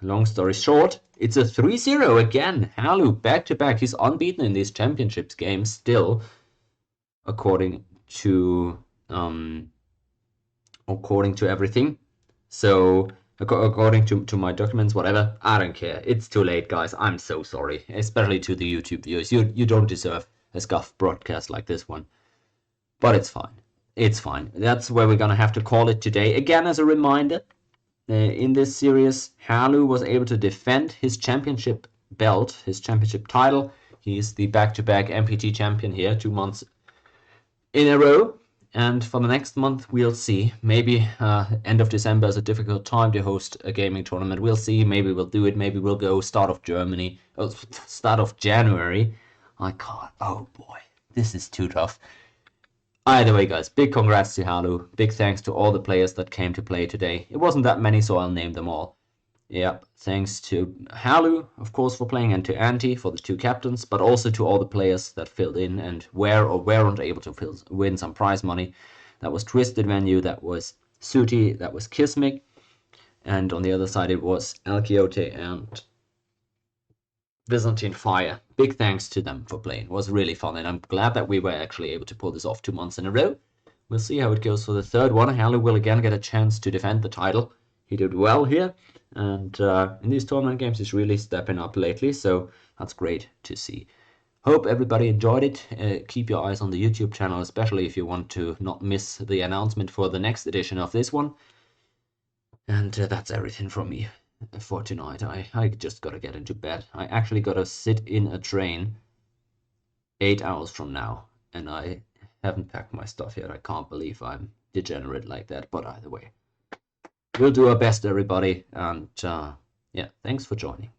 long story short, it's a 3-0 again. Halu back to back. He's unbeaten in these championships games still, according to everything. So according to my documents, whatever, I don't care. It's too late, guys. I'm so sorry, especially to the YouTube viewers. You don't deserve a scuff broadcast like this one, but it's fine. It's fine. That's where we're gonna have to call it today. Again, as a reminder, in this series, Halu was able to defend his championship belt, his championship title. He's the back-to-back MPT champion here, 2 months in a row. And for the next month, we'll see. Maybe end of December is a difficult time to host a gaming tournament. We'll see. Maybe we'll do it. Maybe we'll go start of January. I can't. Oh boy, this is too tough. Either way, guys, big congrats to Halu. Big thanks to all the players that came to play today. It wasn't that many, so I'll name them all. Yep, thanks to Halu, of course, for playing, and to Antti for the 2 captains, but also to all the players that filled in and were or weren't able to win some prize money. That was Twisted Venue, that was Suti, that was Kismic, and on the other side it was Alkiote and Byzantine Fire. Big thanks to them for playing. It was really fun, and I'm glad that we were actually able to pull this off 2 months in a row. We'll see how it goes for the third one. Halu will again get a chance to defend the title. He did well here, and in these tournament games he's really stepping up lately, so that's great to see. Hope everybody enjoyed it. Keep your eyes on the YouTube channel, especially if you want to not miss the announcement for the next edition of this one. And that's everything from me for tonight. I just gotta get into bed. I actually gotta sit in a train 8 hours from now, and I haven't packed my stuff yet. I can't believe I'm degenerate like that, but either way. We'll do our best, everybody, and yeah, thanks for joining.